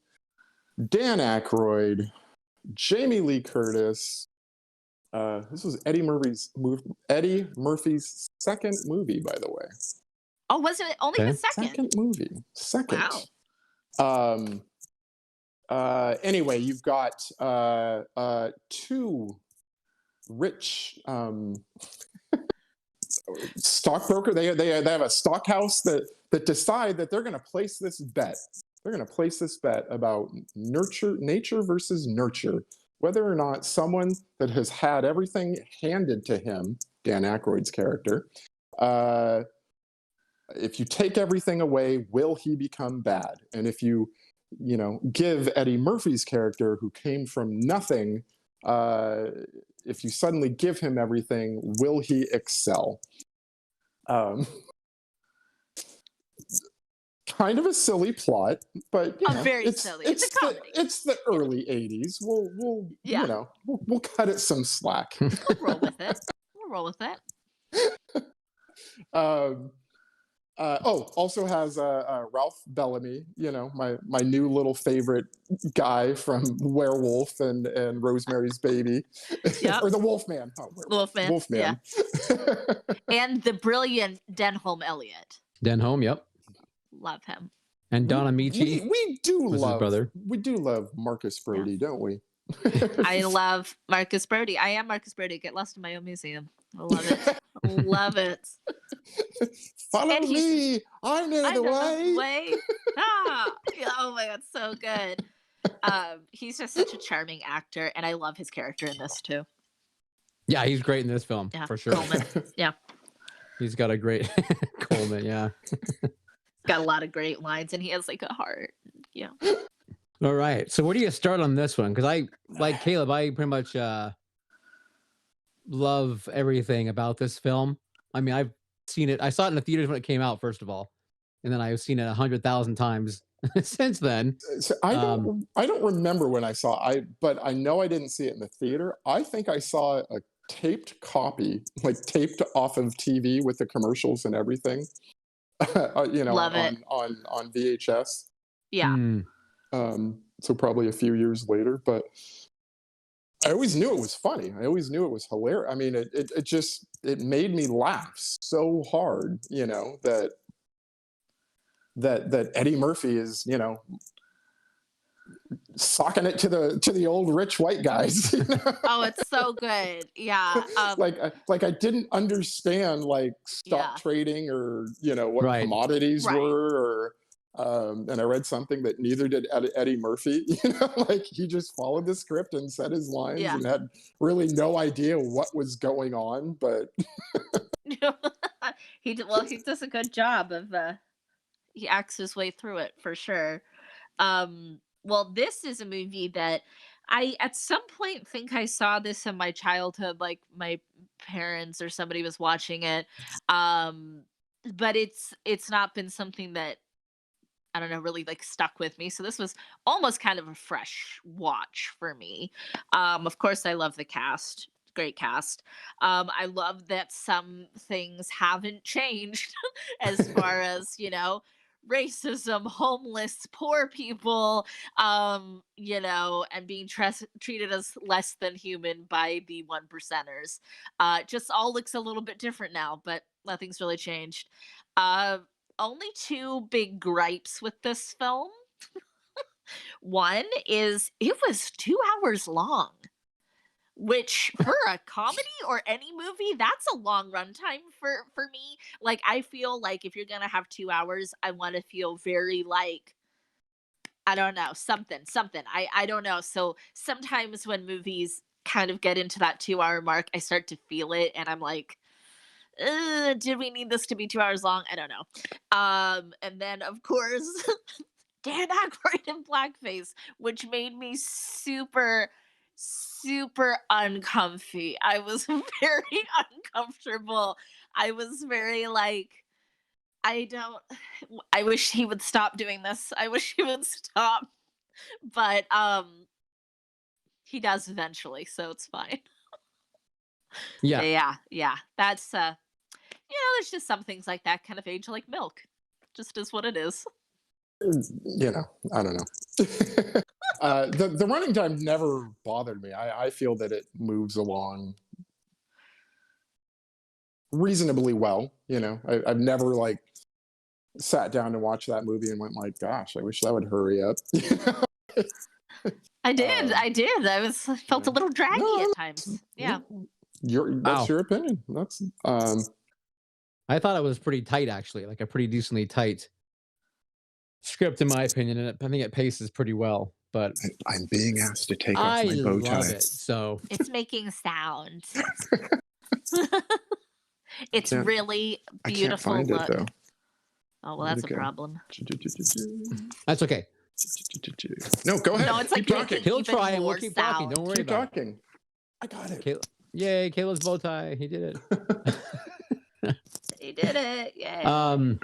C: Dan Aykroyd, Jamie Lee Curtis. This was Eddie Murphy's second movie, by the way.
A: Oh, wasn't it only his second?
C: Second movie. Second.
A: Wow.
C: Anyway, you've got two rich stockbroker. They have a stock house that decide that they're going to place this bet. They're going to place this bet about nature versus nurture, whether or not someone that has had everything handed to him, Dan Aykroyd's character, if you take everything away, will he become bad? And if you give Eddie Murphy's character, who came from nothing, if you suddenly give him everything, will he excel? Kind of a silly plot, but
A: very silly. It's a comedy.
C: It's the early '80s. We'll cut it some slack.
A: We'll roll with it.
C: Also has Ralph Bellamy, my new little favorite guy from Werewolf and Rosemary's Baby,
A: Yep.
C: or the Wolfman. Wolfman.
A: Yeah. And the brilliant Denholm Elliott.
B: Denholm, yep.
A: Love him.
B: And Don Amici.
C: We do
B: love
C: Marcus Brody, don't we?
A: I love Marcus Brody. I am Marcus Brody. Get lost in my own museum. I love it. Love it.
C: Follow me. I know the way.
A: Oh my god, so good. He's just such a charming actor, and I love his character in this too.
B: Yeah, he's great in this film, for sure.
A: Coleman. Yeah.
B: He's got a great Coleman, yeah.
A: Got a lot of great lines, and he has like a heart. Yeah.
B: All right. So where do you start on this one? Because I, like Caleb, I pretty much love everything about this film. I mean, I've seen it. I saw it in the theaters when it came out, first of all, and then I've seen it 100,000 times since then.
C: So I don't remember when I saw but I know I didn't see it in the theater. I think I saw a taped copy, like taped off of TV with the commercials and everything.
A: Love it.
C: on VHS.
A: Yeah.
C: So probably a few years later, but I always knew it was funny. I always knew it was hilarious. I mean, it made me laugh so hard, that Eddie Murphy is, socking it to the old rich white guys.
A: Oh, it's so good. Yeah.
C: Like I didn't understand like stock trading or what commodities were, and I read something that neither did Eddie Murphy. Like he just followed the script and said his lines and had really no idea what was going on. But
A: he does a good job of he acts his way through it for sure. Well, this is a movie that I at some point think I saw this in my childhood, like my parents or somebody was watching it. But it's not been something that I don't know, really like stuck with me. So this was almost kind of a fresh watch for me. Of course, I love the cast. Great cast. I love that some things haven't changed as far as, racism, homeless, poor people, and being treated as less than human by the one percenters. Just all looks a little bit different now, but nothing's really changed. Only two big gripes with this film. One is it was 2 hours long, which for a comedy or any movie, that's a long runtime for me. Like I feel like if you're gonna have 2 hours, I want to feel very like I don't know something. I don't know. So sometimes when movies kind of get into that 2 hour mark, I start to feel it, and I'm like, did we need this to be 2 hours long? I don't know. And then of course, Dan Aykroyd in blackface, which made me super super uncomfy. I was very uncomfortable. I was very like, I don't I wish he would stop doing this. I wish he would stop. But he does eventually, so it's fine.
B: Yeah.
A: But yeah, yeah. That's there's just some things like that kind of age like milk. Just is what it is.
C: I don't know. The running time never bothered me. I feel that it moves along reasonably well. I've never like sat down to watch that movie and went like, "Gosh, I wish that would hurry up."
A: I did.
C: Um,
A: I did. Felt a
C: yeah.
A: little draggy
C: No,
A: at times. Yeah.
C: that's
B: Wow.
C: your opinion. That's
B: I thought it was pretty tight, actually, like a pretty decently tight script, in my opinion, and I think it paces pretty well. But
C: I'm being asked to take off
B: I
C: my bow
B: love
C: tie.
B: it. So
A: It's making sound. It's
C: Can't-
A: really
C: I can't
A: beautiful
C: find
A: look.
C: it though.
A: Oh well,
C: Where'd
A: that's
C: it
A: a
C: go?
A: problem.
B: that's okay.
C: No, go ahead.
A: No, it's like
C: Keep talking.
A: making
B: He'll
A: even
B: try, and we'll
A: more
B: keep talking.
A: sound.
B: Don't worry
C: Keep
B: about it.
C: talking. I got it.
B: Yay, Caleb's bow tie. He did it.
A: He did it. Yay.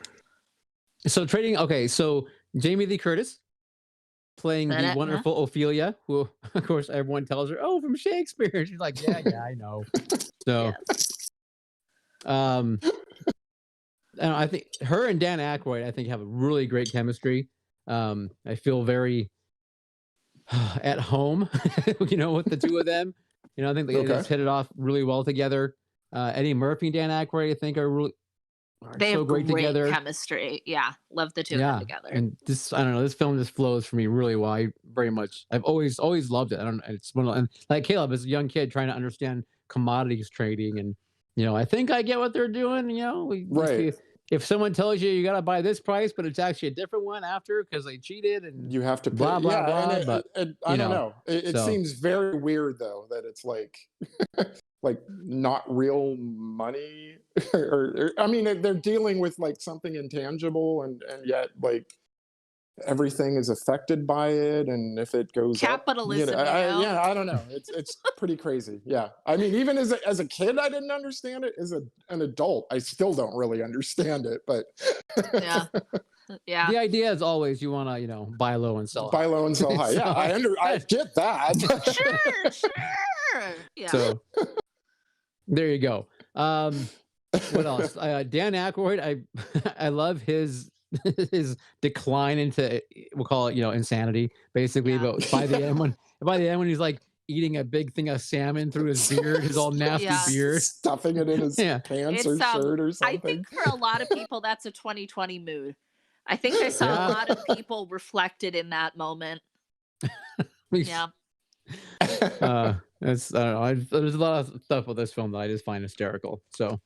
B: So trading. Okay, so Jamie Lee Curtis playing the
A: Yeah.
B: wonderful Ophelia, who, of course, everyone tells her, "Oh, from Shakespeare." She's like, "Yeah, yeah, I know." So,
A: Yes.
B: and I think her and Dan Aykroyd, I think, have a really great chemistry. I feel very at home, with the two of them. I think they
C: Okay.
B: just hit it off really well together. Eddie Murphy and Dan Aykroyd, I think, are
A: They
B: so
A: have
B: great together.
A: chemistry. Yeah. Love the two of them together.
B: And I don't know, this film just flows for me really well. I've always loved it. I don't it's one of, and like Caleb as a young kid trying to understand commodities trading, and I think I get what they're doing.
C: Right.
B: If someone tells you got to buy this price, but it's actually a different one after because they cheated and
C: You have to pay.
B: blah blah
C: Yeah,
B: blah.
C: and
B: But
C: I
B: you
C: don't
B: know,
C: know. It
B: so
C: seems very weird though that it's like like not real money, or I mean they're dealing with like something intangible, and yet like everything is affected by it, and if it goes up,
A: Capitalism,
C: yeah, I don't know. It's pretty crazy. Yeah, I mean, even as a kid, I didn't understand it. As an adult, I still don't really understand it. But
A: Yeah. Yeah.
B: the idea is always you want to buy low and sell
C: buy
B: high.
C: low and sell high. Yeah, I get that.
A: Sure. Yeah.
B: So there you go. What else? Dan Aykroyd. I love his his decline into, we'll call it insanity basically.
A: Yeah.
B: But by the end when he's like eating a big thing of salmon through his beard, his all nasty
A: Yeah.
B: beard.
C: Stuffing it in his
B: Yeah.
C: pants
A: It's
C: or shirt or
A: I
C: something.
A: think for a lot of people that's a 2020 mood. I think I saw
B: Yeah.
A: a lot of people reflected in that moment. Yeah.
B: That's I don't know. There's a lot of stuff with this film that I just find hysterical. So,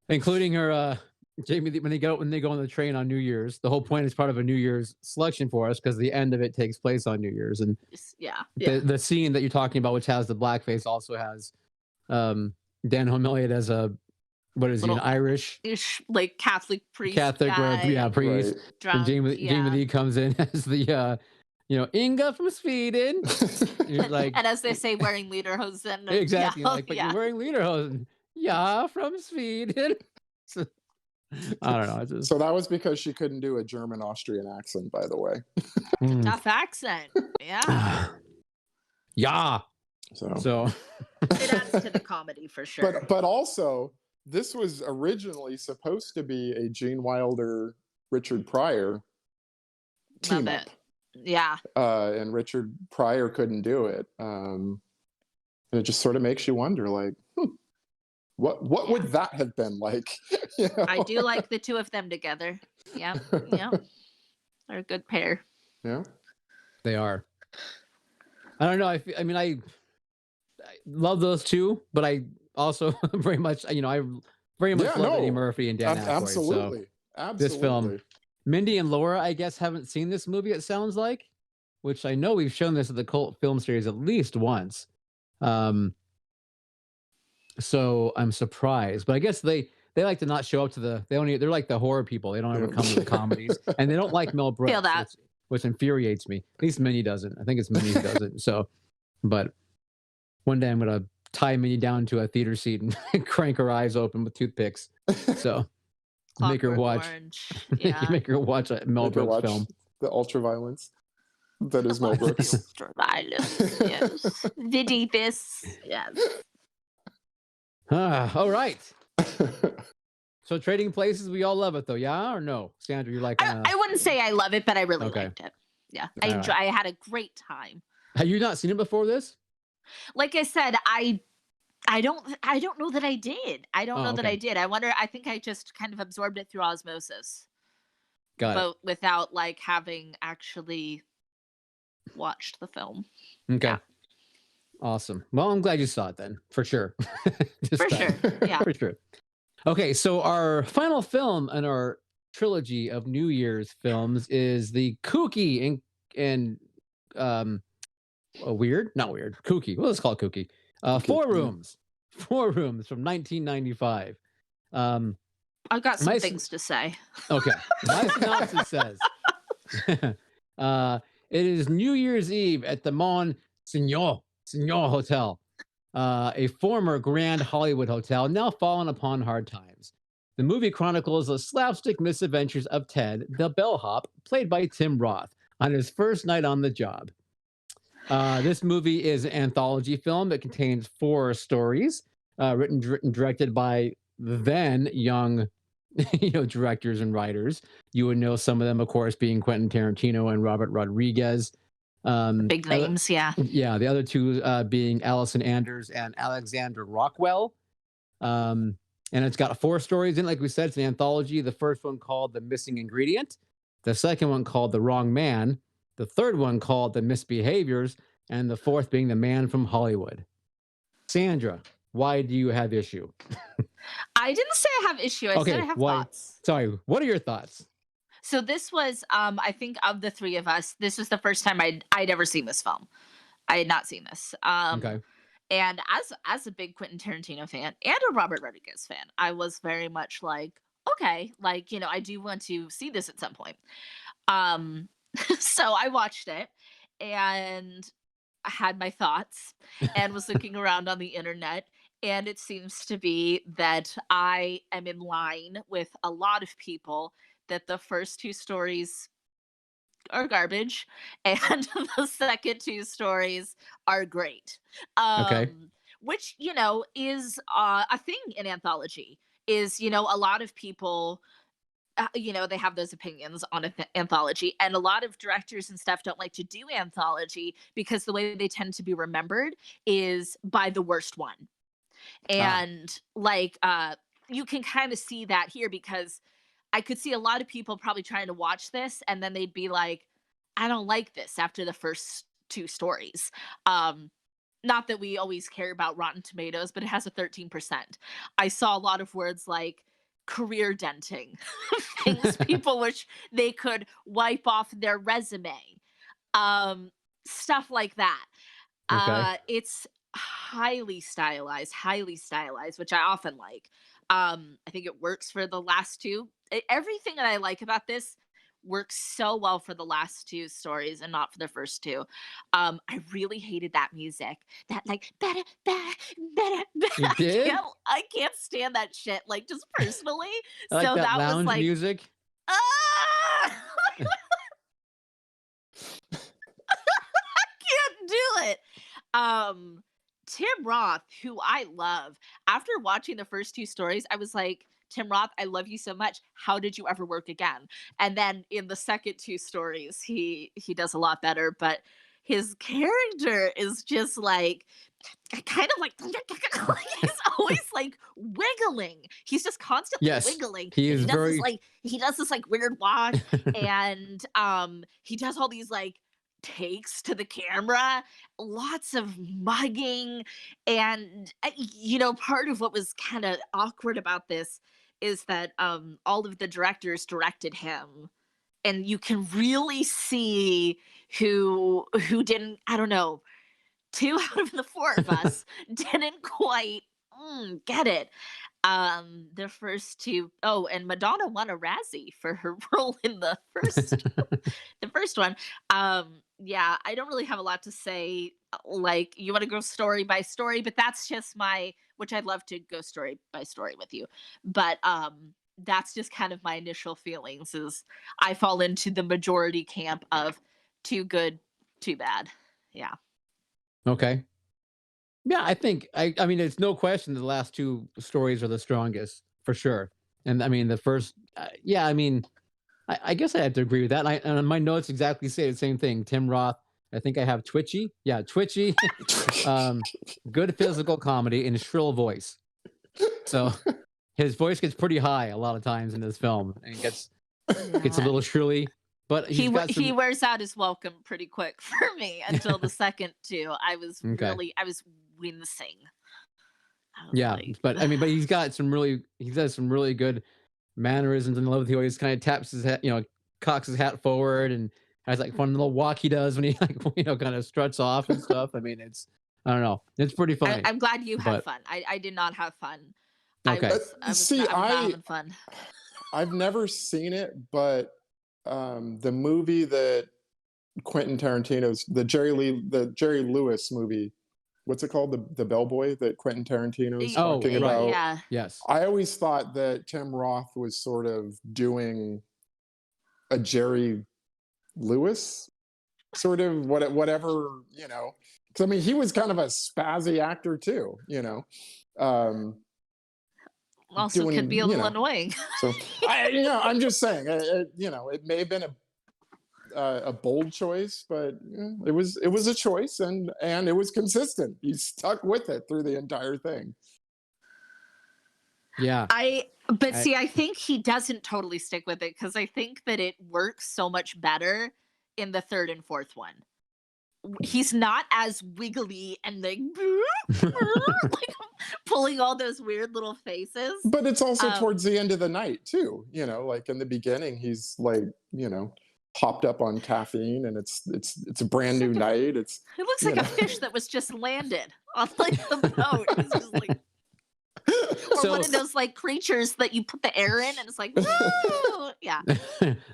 B: including her, Jamie Lee, when they go on the train on New Year's. The whole point is part of a New Year's selection for us because the end of it takes place on New Year's, and
A: Yeah.
B: the scene that you're talking about, which has the blackface, also has Dan Humiliate as a what is he, an
A: Little
B: Irish
A: like Catholic priest
B: Catholic
A: guy,
B: priest.
C: Right.
A: drunk.
B: And Jamie Lee comes in as the Inga from Sweden. You're like,
A: And as they say, wearing lederhosen.
B: exactly,
A: Yeah.
B: like, but you're wearing lederhosen. Yeah, from Sweden. So, I don't know. It's just,
C: So that was because she couldn't do a German Austrian accent, by the way.
A: Tough accent. Yeah.
B: yeah. So
A: It adds to the comedy for sure.
C: But also, this was originally supposed to be a Gene Wilder, Richard Pryor team
A: Love
C: up.
A: it. Yeah.
C: And Richard Pryor couldn't do it. And it just sort of makes you wonder, like, what would that have been like?
A: I do like the two of them together. Yeah. Yeah. They're a good pair.
C: Yeah.
B: they are. I don't know. I love those two, but I also very much, I very much love Eddie Murphy and Dan Aykroyd.
C: Absolutely.
B: So
C: Absolutely.
B: this film, Mindy and Laura, I guess, haven't seen this movie, it sounds like, which I know we've shown this at the cult film series at least once. So I'm surprised, but I guess they like to not show up to they're like the horror people. They don't ever come to the comedies, and they don't like Mel Brooks,
A: Feel that.
B: which infuriates me. At least Minnie doesn't. I think it's Minnie who does it. So, but One day I'm gonna tie Minnie down to a theater seat and crank her eyes open with toothpicks. So make her
A: Clockwork
B: watch.
A: Orange.
B: You
A: Yeah.
B: make her watch a Mel
C: Make her
B: Brooks
C: watch
B: film.
C: the ultra violence that is Mel
A: Watch the
C: Brooks.
A: ultraviolence. Yes. The deepest. Yes.
B: All right. So Trading Places, we all love it though, yeah or no? Sandra, you're like,
A: I wouldn't say I love it, but I really
B: okay,
A: liked it. Yeah.
B: all right.
A: I had a great time.
B: Have you not seen it before this?
A: Like I said, I don't know that I did. I don't
B: Oh,
A: know that I
B: okay,
A: did. I think I just kind of absorbed it through osmosis,
B: got it.
A: but without like having actually watched the film.
B: Okay,
A: Yeah.
B: awesome. Well, I'm glad you saw it then, for sure. This
A: For
B: time,
A: sure. Yeah.
B: for sure. Okay, so our final film in our trilogy of New Year's films is the kooky and um weird, not weird, kooky. Well, let's call it kooky.
C: Okay,
B: Four
C: yeah.
B: Rooms, Four Rooms from 1995. Um,
A: I've got some
B: my
A: things to say.
B: okay, my synopsis says, it is New Year's Eve at the Senor Hotel, a former Grand Hollywood hotel now fallen upon hard times. The movie chronicles the slapstick misadventures of Ted, the bellhop, played by Tim Roth, on his first night on the job. This movie is an anthology film. It contains four stories, written and directed by then young, directors and writers. You would know some of them, of course, being Quentin Tarantino and Robert Rodriguez.
A: Big
B: Other-
A: names, yeah.
B: yeah, the other two being Allison Anders and Alexander Rockwell. And it's got four stories in, like we said, it's an anthology. The first one called The Missing Ingredient, the second one called The Wrong Man, the third one called The Misbehaviors, and the fourth being The Man from Hollywood. Sandra, why do you have issue?
A: I didn't say I have issue. I said I
B: Okay,
A: have
B: why?
A: thoughts.
B: Sorry, what are your thoughts?
A: So this was I think of the three of us, this was the first time I'd ever seen this film. I had not seen this.
B: Okay,
A: And as a big Quentin Tarantino fan and a Robert Rodriguez fan, I was very much like, okay, like, I do want to see this at some point. Um so I watched it and I had my thoughts and was looking around on the internet, and it seems to be that I am in line with a lot of people that the first two stories are garbage and the second two stories are great.
B: okay,
A: Which, is a thing in anthology, is, a lot of people they have those opinions on anthology, and a lot of directors and stuff don't like to do anthology because the way they tend to be remembered is by the worst one.
B: ah,
A: And like you can kind of see that here, because I could see a lot of people probably trying to watch this and then they'd be like, I don't like this after the first two stories. um Not that we always care about Rotten Tomatoes, but it has a 13%. I saw a lot of words like career denting, things people wish they could wipe off their resume, um, stuff like that.
B: okay,
A: It's highly stylized, which I often like. I think it works for the last two. Everything that I like about this works so well for the last two stories and not for the first two. I really hated that music. That like better, better, better,
B: you did?
A: I can't stand that shit. Like, just personally.
B: I like
A: So
B: that
A: that was
B: lounge
A: like,
B: music.
A: ah! Can't do it. Um, Tim Roth, who I love, after watching the first two stories, I was like, Tim Roth, I love you so much. How did you ever work again? And then in the second two stories, he does a lot better, but his character is just like kind of like he's always like wiggling. He's just constantly
B: Yes,
A: wiggling.
B: he
A: And
B: is very.
A: he does this like weird walk, and he does all these like takes to the camera, lots of mugging. And part of what was kind of awkward about this is that all of the directors directed him, and you can really see who didn't, I don't know, two out of the four of us didn't quite get it. The first two, oh, and Madonna won a Razzie for her role in the first the first one. yeah, I don't really have a lot to say. Like, you want to go story by story, but that's just my, which I'd love to go story by story with you. But that's just kind of my initial feelings is I fall into the majority camp of too good, too bad. Yeah.
B: Okay. Yeah, I think I mean, it's no question the last two stories are the strongest for sure. And I mean, the first, yeah, I mean, I guess I have to agree with that. And my notes exactly say the same thing. Tim Roth. I think I have twitchy. Yeah, twitchy. um, Good physical comedy and shrill voice. So his voice gets pretty high a lot of times in this film, and gets a
A: Yeah.
B: little shrilly. But he's got
A: He
B: some.
A: wears out his welcome pretty quick for me until the second two.
B: Okay.
A: I was wincing. I was
B: Yeah,
A: like,
B: but I mean, but he does some really good mannerisms, and I love he always kind of taps his hat, cocks his hat forward, and has like fun little walk he does when he like kind of struts off and stuff. I mean, I don't know, it's pretty funny.
A: I'm glad you had
B: But
A: fun. I did not have fun.
B: okay,
C: See,
A: I was not having fun.
C: I've never seen it, but the movie that Quentin Tarantino's the Jerry Lewis movie, what's it called? The Bellboy that Quentin Tarantino's
B: oh
C: talking
B: right,
C: about.
A: Yeah.
B: yes,
C: I always thought that Tim Roth was sort of doing a Jerry Lewis sort of whatever, because I mean he was kind of a spazzy actor too, um,
A: Also could be
C: doing
A: a little annoying.
C: so I'm just saying, it may have been a bold choice, but it was a choice, and it was consistent. He stuck with it through the entire thing.
B: yeah,
A: But
B: I,
A: see, I think he doesn't totally stick with it because I think that it works so much better in the third and fourth one. He's not as wiggly and like, like pulling all those weird little faces.
C: But it's also
A: Um,
C: towards the end of the night too. Like in the beginning, he's like, hopped up on caffeine, and it's a brand new night. It's
A: it looks
C: you
A: like a
C: know.
A: fish that was just landed on like the boat. It's just like, or
B: so
A: one of those like creatures that you put the air in and it's like, woo! Yeah.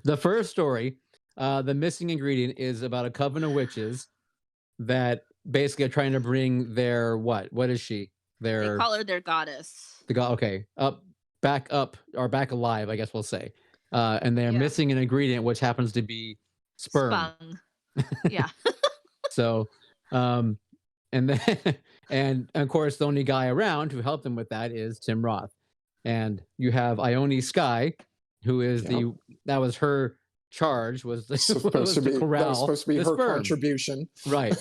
B: the first story, the missing ingredient is about a coven of witches that basically are trying to bring their what is she?
A: They
B: Their
A: call her their goddess.
B: the god. Okay, up or back alive, I guess we'll say. And they're
A: Yeah.
B: missing an ingredient, which happens to be sperm.
A: Spung. Yeah.
B: So, um, and then and of course, the only guy around to help them with that is Tim Roth. And you have Ione Sky, who is
C: Yep.
B: that was her charge was
C: Supposed to
B: to
C: be that was
B: corral
C: supposed to be
B: the
C: her
B: sperm.
C: contribution.
B: Right.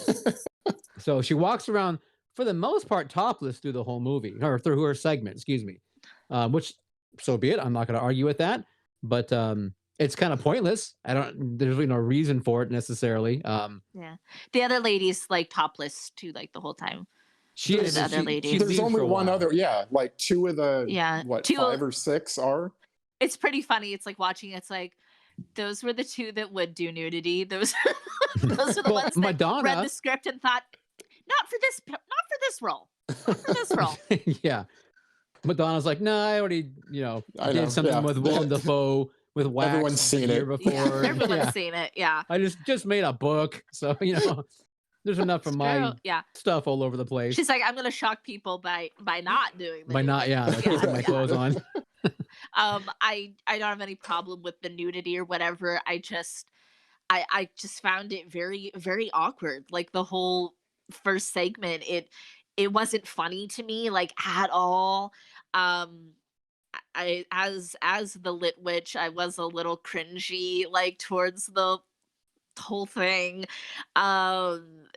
B: So she walks around for the most part topless through the whole movie, or through her segment, excuse me. Which, so be it. I'm not going to argue with that, but it's kind of pointless. There's really no reason for it necessarily.
A: Yeah. The other lady's like topless too, like the whole time.
B: She
A: Two of
B: is
A: the other
B: she
A: ladies.
C: There's
B: leaves
C: only
B: for a
C: one
B: while.
C: other, like two of the
A: Yeah.
C: what
A: Two,
C: 5 or 6 are.
A: it's pretty funny. It's like watching, it's like those were the two that would do nudity. Those those are the
B: Well,
A: ones that read
B: Madonna.
A: the script and thought, not for this role. Not for this role.
B: Yeah. Madonna's like, no, I already,
C: I
B: did
C: know,
B: something
C: yeah.
B: with Willem Dafoe with wax
C: Everyone's
B: the
C: seen
B: year
C: it.
B: before.
A: Yeah, everyone's
B: Yeah.
A: seen it. Yeah.
B: I just made a book, so there's enough of
A: It's
B: my
A: true. Yeah.
B: stuff all over the place.
A: She's like, I'm gonna shock people by not doing the
B: By not,
A: nudity.
B: yeah, keeping my clothes on.
A: I don't have any problem with the nudity or whatever. I just found it very, very awkward. Like the whole first segment, it wasn't funny to me like at all. Um I as the lit witch, I was a little cringy like towards the whole thing.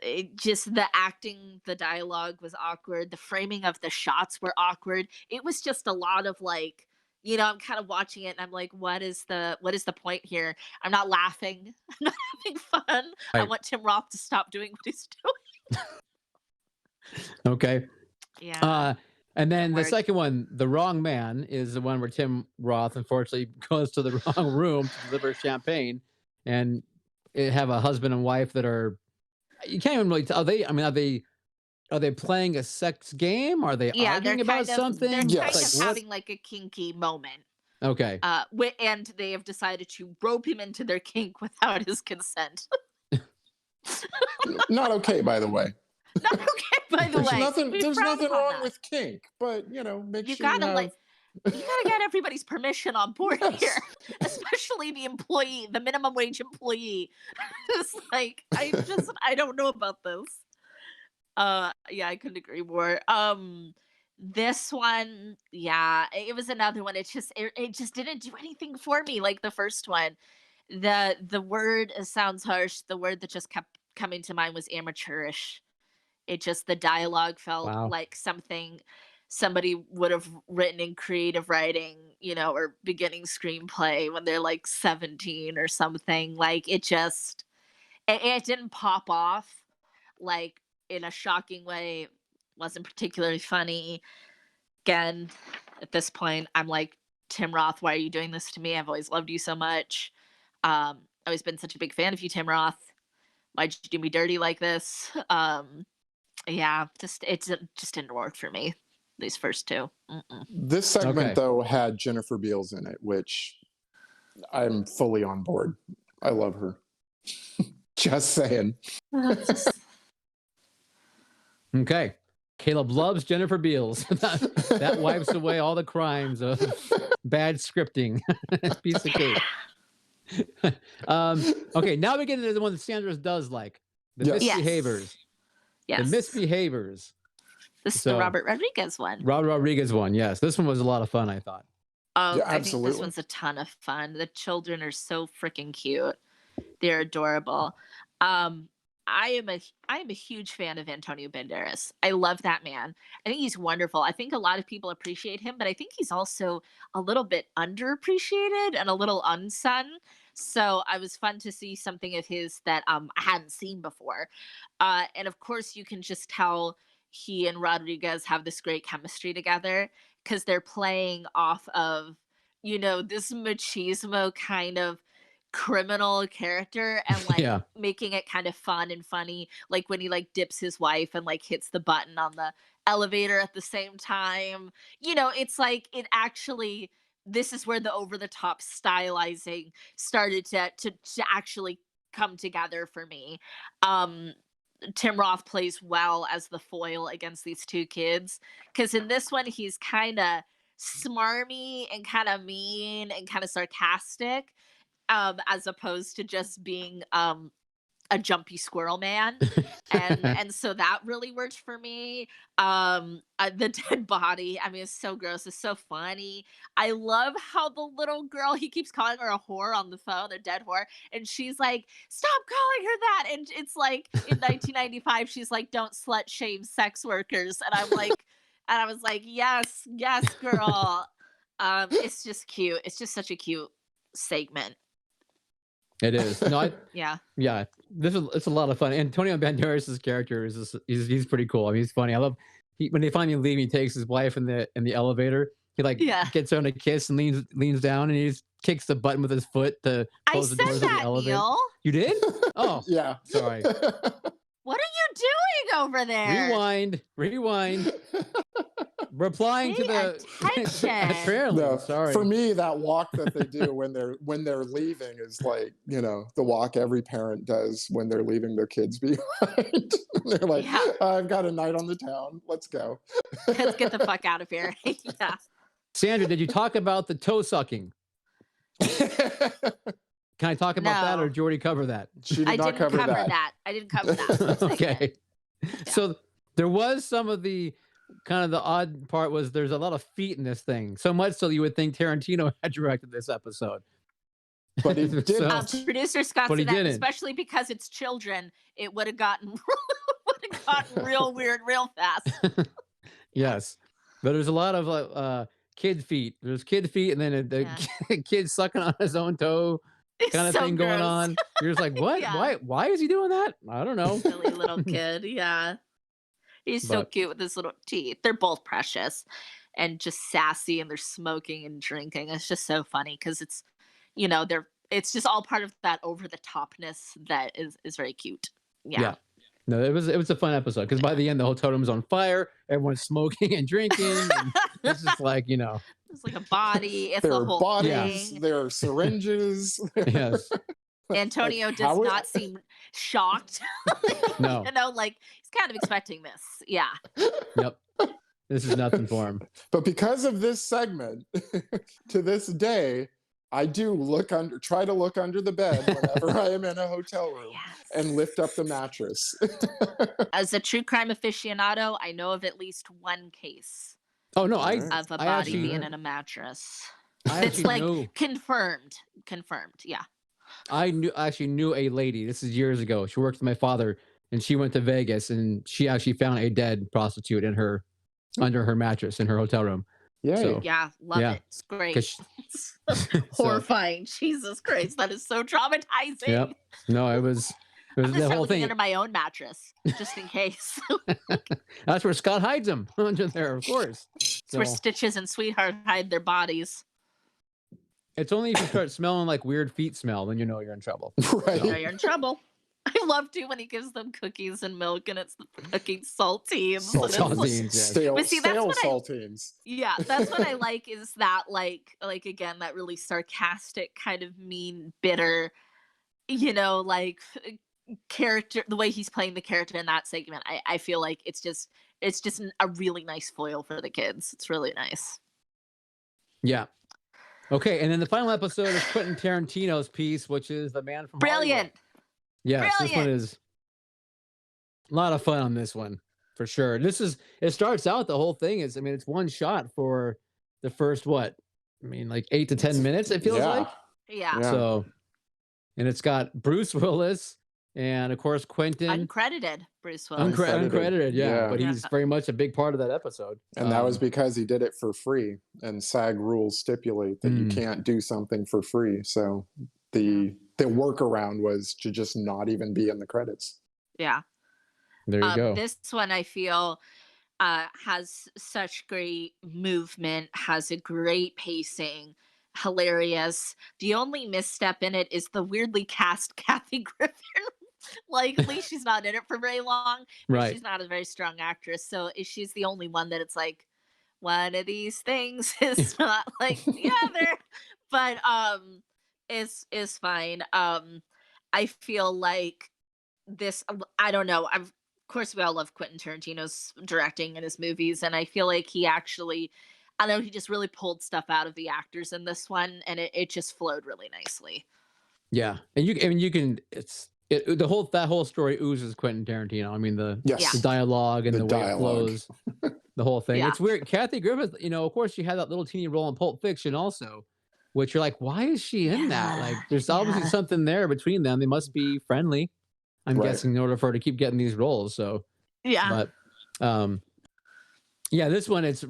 A: It just the acting, the dialogue was awkward. The framing of the shots were awkward. It was just a lot of like, I'm kind of watching it and I'm like, what is the point here? I'm not laughing. I'm not having fun. I
B: Right.
A: want Tim Roth to stop doing what he's doing.
B: Okay.
A: Yeah.
B: And then the
A: Work.
B: second one, The Wrong Man, is the one where Tim Roth unfortunately goes to the wrong room to deliver champagne, and it have a husband and wife that are, you can't even really tell. Are they playing a sex game? Are they
A: Yeah,
B: arguing about
A: they're
B: something?
A: kind
C: Yes.
A: of
B: Like what?
A: having like a kinky moment.
B: Okay.
A: And they have decided to rope him into their kink without his consent.
C: Not okay, by the way.
A: Not okay, by the
C: There's
A: way.
C: nothing.
A: We
C: There's
A: frown
C: nothing
A: upon
C: wrong
A: that.
C: with kink, but make
A: You
C: sure you
A: gotta
C: have.
A: get everybody's permission on board here,
C: Yes.
A: especially the employee, the minimum wage employee. It's like I don't know about this. Yeah, I couldn't agree more. This one, yeah, it was another one. It just didn't do anything for me like the first one. The word sounds harsh. The word that just kept coming to mind was amateurish. The dialogue felt
B: Wow.
A: like something somebody would have written in creative writing, or beginning screenplay when they're like 17 or something. Like it didn't pop off like in a shocking way. Wasn't particularly funny. Again, at this point, I'm like, Tim Roth, why are you doing this to me? I've always loved you so much. Always been such a big fan of you, Tim Roth. Why'd you do me dirty like this? Yeah, just didn't work for me. These first two. Mm-mm.
C: This segment
B: Okay.
C: though had Jennifer Beals in it, which I'm fully on board. I love her. Just saying.
B: Okay. Caleb loves Jennifer Beals. That wipes away all the crimes of bad scripting. Piece of cake. Okay, now we get into the one that Sandra does like. The
C: Yes.
A: Yes.
B: misbehaviors.
A: Yes.
B: The misbehaviors.
A: This is
B: So-
A: the Robert Rodriguez one.
B: Robert Rodriguez one, yes. This one was a lot of fun, I thought.
A: Oh,
C: Yeah,
A: I think this
C: absolutely.
A: one's a ton of fun. The children are so freaking cute. They're adorable. I am a huge fan of Antonio Banderas. I love that man. I think he's wonderful. I think a lot of people appreciate him, but I think he's also a little bit underappreciated and a little unsung. So I was fun to see something of his that I hadn't seen before. And of course, you can just tell he and Rodriguez have this great chemistry together because they're playing off of, this machismo kind of criminal character and like
B: Yeah.
A: making it kind of fun and funny, like when he like dips his wife and like hits the button on the elevator at the same time. It's like it actually, this is where the over the top stylizing started to actually come together for me. um Tim Roth plays well as the foil against these two kids, because in this one he's kind of smarmy and kind of mean and kind of sarcastic, as opposed to just being a jumpy squirrel man. And so that really worked for me. The dead body, I mean, it's so gross, it's so funny. I love how the little girl, he keeps calling her a whore on the phone, a dead whore, and she's like, stop calling her that. And it's like in 1995 she's like, don't slut shame sex workers, and I was like, yes, yes, girl. It's just cute. It's just such a cute segment.
B: It is. No,
A: Yeah.
B: yeah. It's a lot of fun. Antonio Banderas' character is he's pretty cool. I mean, he's funny. I love when they finally leave, he takes his wife in the elevator. He like
A: Yeah.
B: gets her on a kiss and leans down and he just kicks the button with his foot to
A: I
B: close the
A: said
B: doors of the
A: that,
B: elevator.
A: Neil.
B: You did? Oh,
C: Yeah.
B: sorry.
A: What are you doing over there?
B: Rewind. Replying to
A: Pay
B: the
A: attention.
B: apparently.
C: No,
B: Sorry.
C: for me, that walk that they do when they're leaving is like, the walk every parent does when they're leaving their kids behind. They're like,
A: Yeah.
C: I've got a night on the town. Let's go.
A: Let's get the fuck out of here. Yeah.
B: Sandra, did you talk about the toe sucking? Can I talk about that,
A: No.
B: or did you already cover that?
C: She did
A: I
C: not
A: didn't
C: cover
A: cover
C: that.
A: that. I didn't cover that.
B: Okay. So there was some of the kind of the odd part was there's a lot of feet in this thing. So much so you would think Tarantino had directed this episode.
C: But he
B: So-
C: didn't.
A: Producer Scott
B: But he
A: said that,
B: didn't.
A: especially because it's children, it would have gotten real weird real fast.
B: Yes. But there's a lot of kid feet. There's kid feet and then the kid sucking on his own toe
A: It's
B: kind of
A: so
B: thing going
A: gross.
B: on. You're just like, what?
A: Yeah.
B: Why is he doing that? I don't know.
A: Silly little kid. Yeah. He's so
B: But-
A: cute with his little teeth. They're both precious and just sassy, and they're smoking and drinking. It's just so funny because it's, it's just all part of that over the topness that is very cute. Yeah.
B: No, it was a fun episode because by the end the whole totem's on fire, everyone's smoking and drinking. And it's just like,
A: It's like a body. It's
C: There
A: the
C: are
A: whole
C: bodies.
A: thing.
C: There are syringes.
B: yes.
A: Antonio does
C: how
A: not seem shocked.
B: No.
A: Like he's kind of expecting this. Yeah.
B: Yep. This is nothing for him.
C: But because of this segment, to this day, I do try to look under the bed whenever I am in a hotel room
A: Yes.
C: and lift up the mattress.
A: As a true crime aficionado, I know of at least one case
B: Oh no,
C: Alright.
A: of a
B: I
A: body
B: actually
A: being in a mattress.
B: I
A: It's
B: actually
A: like
B: know
A: confirmed. Confirmed. Yeah.
B: I actually knew a lady. This is years ago. She worked with my father, and she went to Vegas, and she actually found a dead prostitute in her under her mattress in her hotel room.
C: Yay.
B: So
A: Yeah. Love
B: yeah,
A: it. It's great.
B: because so
A: Horrifying. Jesus Christ. That is so traumatizing.
B: yep. No, it was
A: I'm gonna
B: the
A: start
B: whole
A: looking
B: thing.
A: under my own mattress just in case.
B: That's where Scott hides them under there, of course.
A: It's
B: So
A: where Stitches and Sweetheart hide their bodies.
B: it's only if you start smelling like weird feet smell, then you know you're in trouble.
C: Right.
A: Now you're in trouble. I love to when he gives them cookies and milk and it's the fucking saltines. And it's like,
B: Saltines, yes.
C: Stale,
A: But see, that's
C: stale
A: what I-
C: saltines.
A: yeah, that's what I like is that like again, that really sarcastic, kind of mean, bitter, like character, the way he's playing the character in that segment. I feel like it's just a really nice foil for the kids. It's really nice.
B: Yeah. Okay, and then the final episode is Quentin Tarantino's piece, which is The Man from Hollywood.
A: Brilliant.
B: Yes, this one
A: Brilliant.
B: is a lot of fun on this one for sure. It starts out, the whole thing is, I mean, it's one shot for the first what? I mean, like 8 to 10 minutes, it feels
C: Yeah.
B: like.
A: Yeah.
C: Yeah.
B: So, and it's got Bruce Willis and of course Quentin.
A: Uncredited Bruce Willis.
B: Uncredited, yeah,
C: Yeah.
B: but he's
A: Yeah.
B: very much a big part of that episode.
C: And that was because he did it for free. And SAG rules stipulate that you can't do something for free. So the workaround was to just not even be in the credits.
A: Yeah.
B: There you go.
A: This one I feel has such great movement, has a great pacing, hilarious. The only misstep in it is the weirdly cast Kathy Griffin. Like, at least she's not in it for very long.
B: Right.
A: She's not a very strong actress, so she's the only one that it's like one of these things is not like the other. But is fine. I feel like this. I don't know. Of course, we all love Quentin Tarantino's directing in his movies, and I feel like he actually, I don't know, he just really pulled stuff out of the actors in this one, and it just flowed really nicely.
B: Yeah, and you can that whole story oozes Quentin Tarantino. I mean the
C: Yes.
B: the dialogue and
C: The
B: the way
C: dialogue.
B: it flows, the whole thing.
A: Yeah.
B: It's weird. Kathy Griffith, of course, she had that little teeny role in Pulp Fiction also, which you're like, why is she in that? Like, there's obviously
A: Yeah.
B: something there between them. They must be friendly, I'm
C: Right.
B: guessing, in order for her to keep getting these roles. So,
A: Yeah.
B: but yeah, this one it's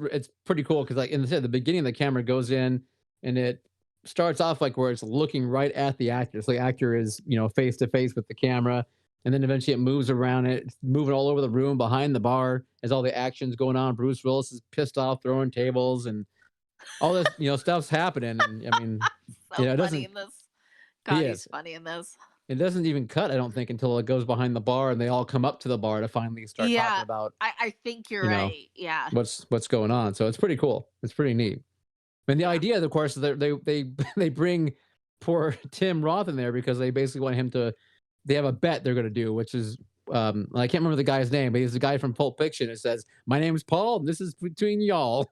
B: pretty cool because like in the beginning, the camera goes in and it starts off like where it's looking right at the actor. So the actor is face to face with the camera, and then eventually it moves around it, it's moving all over the room behind the bar as all the action's going on. Bruce Willis is pissed off, throwing tables, and all this stuff's happening. And I mean,
A: So
B: it
A: funny
B: doesn't.
A: in this. God,
B: He
A: he's
B: is.
A: funny in this.
B: It doesn't even cut, I don't think, until it goes behind the bar and they all come up to the bar to finally start
A: Yeah.
B: talking about
A: I think you're
B: You know,
A: right. Yeah.
B: what's going on. So it's pretty cool. It's pretty neat. And the
A: Yeah.
B: idea, of course, is that they bring poor Tim Roth in there because they basically want him to. They have a bet they're going to do, which is I can't remember the guy's name, but he's the guy from Pulp Fiction. It says, "My name's Paul. And this is between y'all."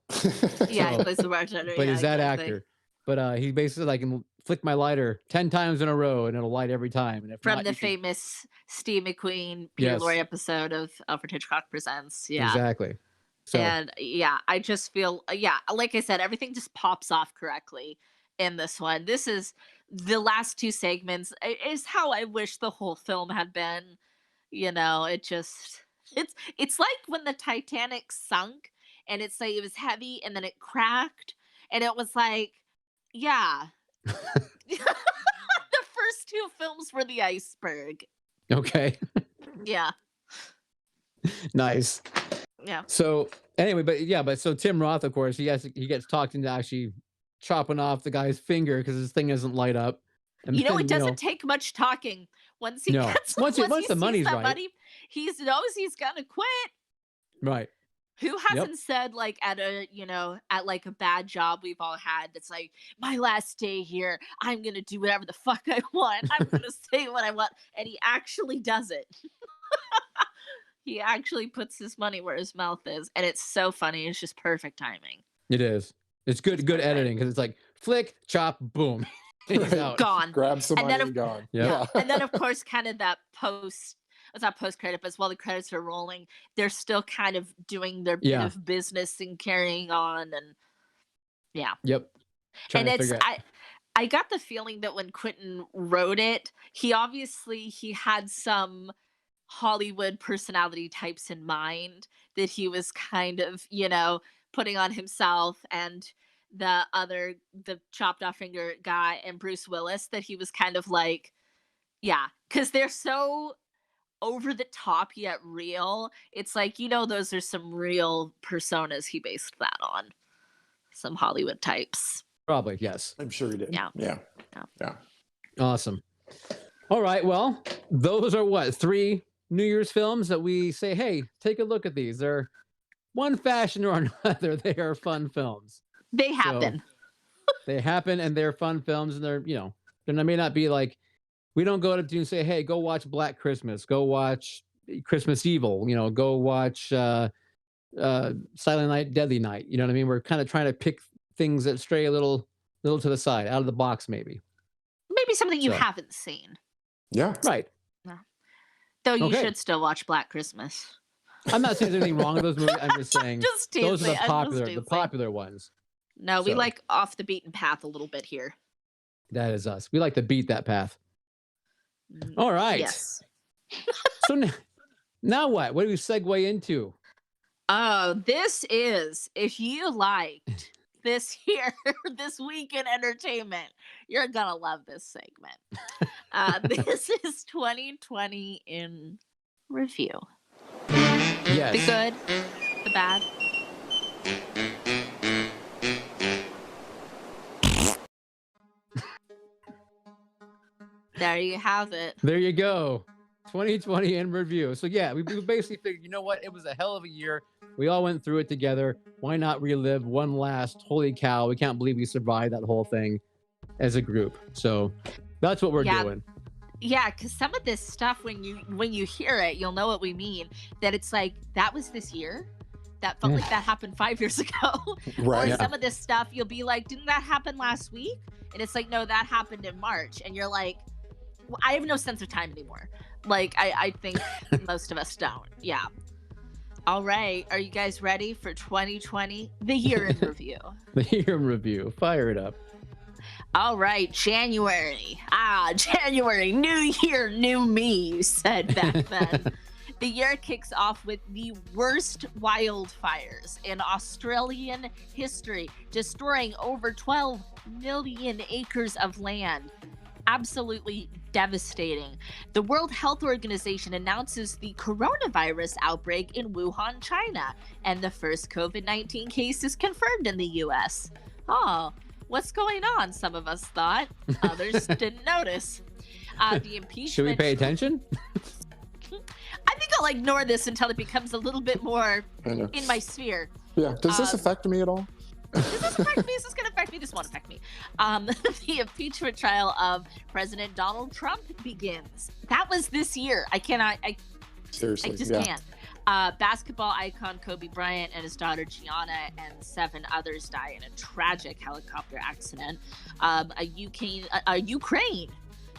A: Yeah, he
B: So-
A: plays the bartender.
B: But
A: yeah,
B: he's that
A: exactly.
B: actor. But he basically like can flick my lighter 10 times in a row and it'll light every time. And if
A: From
B: not,
A: the
B: you can-
A: famous Steve McQueen, Peter
B: Yes.
A: Lorre episode of Alfred Hitchcock Presents. Yeah.
B: Exactly. So
A: And yeah, I just feel, like I said, everything just pops off correctly in this one. This is the last two segments is how I wish the whole film had been. It just, it's like when the Titanic sunk and it's like it was heavy and then it cracked and it was like, yeah. The first two films were the iceberg.
B: okay.
A: Yeah.
B: Nice.
A: Yeah.
B: So anyway, but so Tim Roth, of course, he gets talked into actually chopping off the guy's finger because his thing doesn't light up. And
A: It
B: then,
A: doesn't take much talking. Once he
B: No.
A: gets
B: Once
A: he
B: the
A: sees
B: money's
A: that
B: right.
A: money, he knows he's gonna quit.
B: right.
A: Who
B: Yep.
A: hasn't said like at a, at like a bad job we've all had that's like, my last day here, I'm gonna do whatever the fuck I want. I'm gonna say what I want. And he actually does it. He actually puts his money where his mouth is. And it's so funny. It's just perfect timing.
B: It is. It's
A: It's
B: good
A: perfect.
B: editing because it's like flick, chop, boom. He's
C: Right.
B: out.
A: Gone.
C: Grab some
A: And
C: money
A: then
C: and gone.
B: Yep.
A: Yeah. And then of course kind of that post it's not post credit, but while the credits are rolling, they're still kind of doing their bit
B: Yeah.
A: of business and carrying on and yeah.
B: Yep. Trying
A: And
B: to
A: it's
B: figure out.
A: I got the feeling that when Quentin wrote it, he had some Hollywood personality types in mind that he was kind of, putting on himself and the chopped off finger guy and Bruce Willis that he was kind of like, yeah, because they're so over the top yet real. It's like, those are some real personas he based that on. Some Hollywood types.
B: Probably, yes.
C: I'm sure he did.
A: Yeah.
C: Yeah.
A: Yeah.
C: Yeah.
B: Awesome. All right. Well, those are what, 3 New Year's films that we say, hey, take a look at these. They're one fashion or another. They are fun films.
A: They happen.
B: They happen and they're fun films and they may not be like, we don't go to and say, hey, go watch Black Christmas, go watch Christmas Evil, go watch Silent Night, Deadly Night. You know what I mean? We're kind of trying to pick things that stray a little to the side, out of the box, maybe.
A: Maybe something you
B: So.
A: haven't seen.
C: Yeah.
B: Right.
A: Though you
B: Okay.
A: should still watch Black Christmas.
B: I'm not saying there's anything wrong with those movies. I'm just saying
A: Just
B: those are
A: teasing, I'm just
B: the
A: teasing.
B: popular ones.
A: No, we
B: So.
A: like off the beaten path a little bit here.
B: That is us. We like to beat that path.
A: Mm,
B: All right.
A: Yes.
B: So now what? What do we segue into?
A: Oh, this is if you liked this here, this week in entertainment, you're gonna love this segment. This is 2020 in review.
B: Yes.
A: The good, the bad. There you have it.
B: There you go. 2020 in review. So yeah, we basically figured, you know what? It was a hell of a year. We all went through it together. Why not relive one last? Holy cow! We can't believe we survived that whole thing as a group. So that's what we're doing.
A: Yeah, because some of this stuff, when you hear it, you'll know what we mean. That it's like that was this year. That felt like that happened 5 years ago.
C: Right.
A: Or
B: Yeah.
A: some of this stuff, you'll be like, didn't that happen last week? And it's like, no, that happened in March. And you're like, well, I have no sense of time anymore. Like, I think most of us don't. Yeah. All right. Are you guys ready for 2020? The year in review.
B: The year in review. Fire it up.
A: All right, January. January, new year, new me, you said back then. The year kicks off with the worst wildfires in Australian history, destroying over 12 million acres of land. Absolutely devastating. The World Health Organization announces the coronavirus outbreak in Wuhan, China, and the first COVID-19 case is confirmed in the US. Oh, what's going on? Some of us thought, others didn't notice. The impeachment.
B: Should we pay attention?
A: I think I'll ignore this until it becomes a little bit more
C: I know.
A: in my sphere.
C: Yeah. Does this affect me at all?
A: Does this affect me? Is this going to affect me? This won't affect me. The impeachment trial of President Donald Trump begins. That was this year. I
C: Seriously.
A: just
C: yeah.
A: can't. Basketball icon Kobe Bryant and his daughter Gianna and 7 others die in a tragic helicopter accident. A Ukraine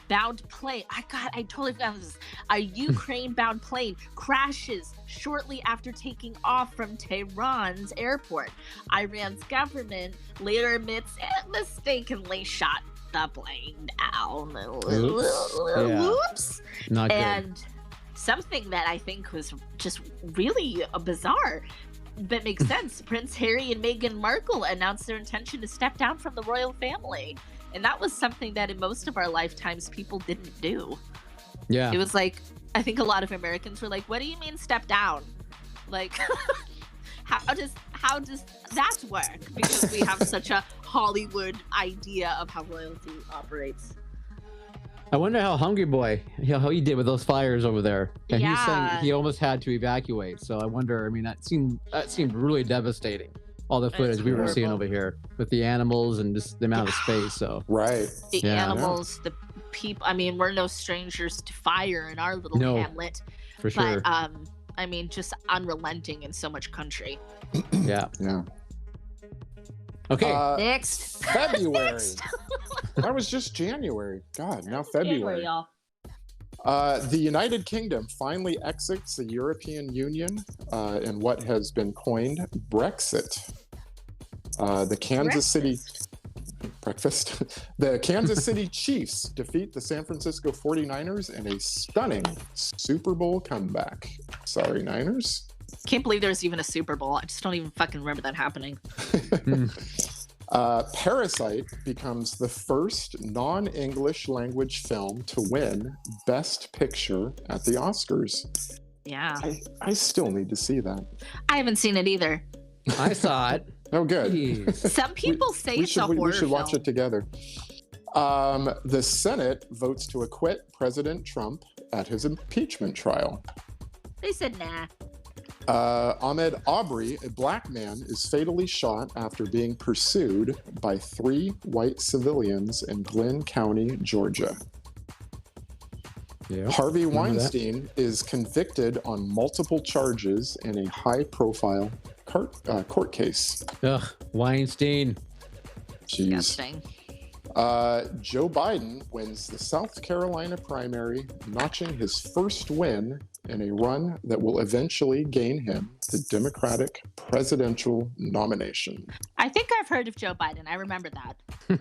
A: bound plane. I totally forgot this. A Ukraine-bound plane crashes shortly after taking off from Tehran's airport. Iran's government later admits it mistakenly shot the plane down.
B: Oops. Yeah.
A: Whoops.
B: Not good.
A: And something that I think was just really bizarre, but makes sense. Prince Harry and Meghan Markle announced their intention to step down from the royal family. And that was something that in most of our lifetimes people didn't do.
B: Yeah.
A: It was like, I think a lot of Americans were like, what do you mean step down? Like, how does that work? Because we have such a Hollywood idea of how royalty operates.
B: I wonder how Hungry Boy, how he did with those fires over there. And he's saying
A: Yeah.
B: he almost had to evacuate. So I wonder. I mean, that seemed really devastating. All the
A: It's
B: footage we were seeing
A: horrible.
B: over here with the animals and just the amount of space. So
C: Right.
A: The
B: Yeah.
A: animals, the people. I mean, we're no strangers to fire in our little
B: No.
A: hamlet,
B: for sure.
A: but I mean, just unrelenting in so much country.
B: Yeah.
C: Yeah.
B: Okay.
A: Next.
C: February.
A: Next.
C: That was just January. God, now
A: January,
C: February.
A: y'all.
C: The United Kingdom finally exits the European Union in what has been coined Brexit. The Kansas City breakfast. The Kansas City Chiefs defeat the San Francisco 49ers in a stunning Super Bowl comeback. Sorry, Niners.
A: Can't believe there's even a Super Bowl. I just don't even fucking remember that happening.
C: Parasite becomes the first non-English language film to win Best Picture at the Oscars.
A: Yeah.
C: I still need to see that.
A: I haven't seen it either.
B: I saw it.
C: Oh, good.
B: Jeez.
A: Some people say it's a horror
C: we should watch
A: film.
C: it together. The Senate votes to acquit President Trump at his impeachment trial.
A: They said nah.
C: Ahmed Aubrey, a black man, is fatally shot after being pursued by 3 white civilians in Glenn County, Georgia.
B: Yeah.
C: Harvey
B: remember that.
C: Weinstein is convicted on multiple charges in a high-profile court case.
B: Ugh, Weinstein.
C: Jeez.
A: Disgusting.
C: Joe Biden wins the South Carolina primary, notching his first win in a run that will eventually gain him the Democratic presidential nomination.
A: I think I've heard of Joe Biden. I remember that.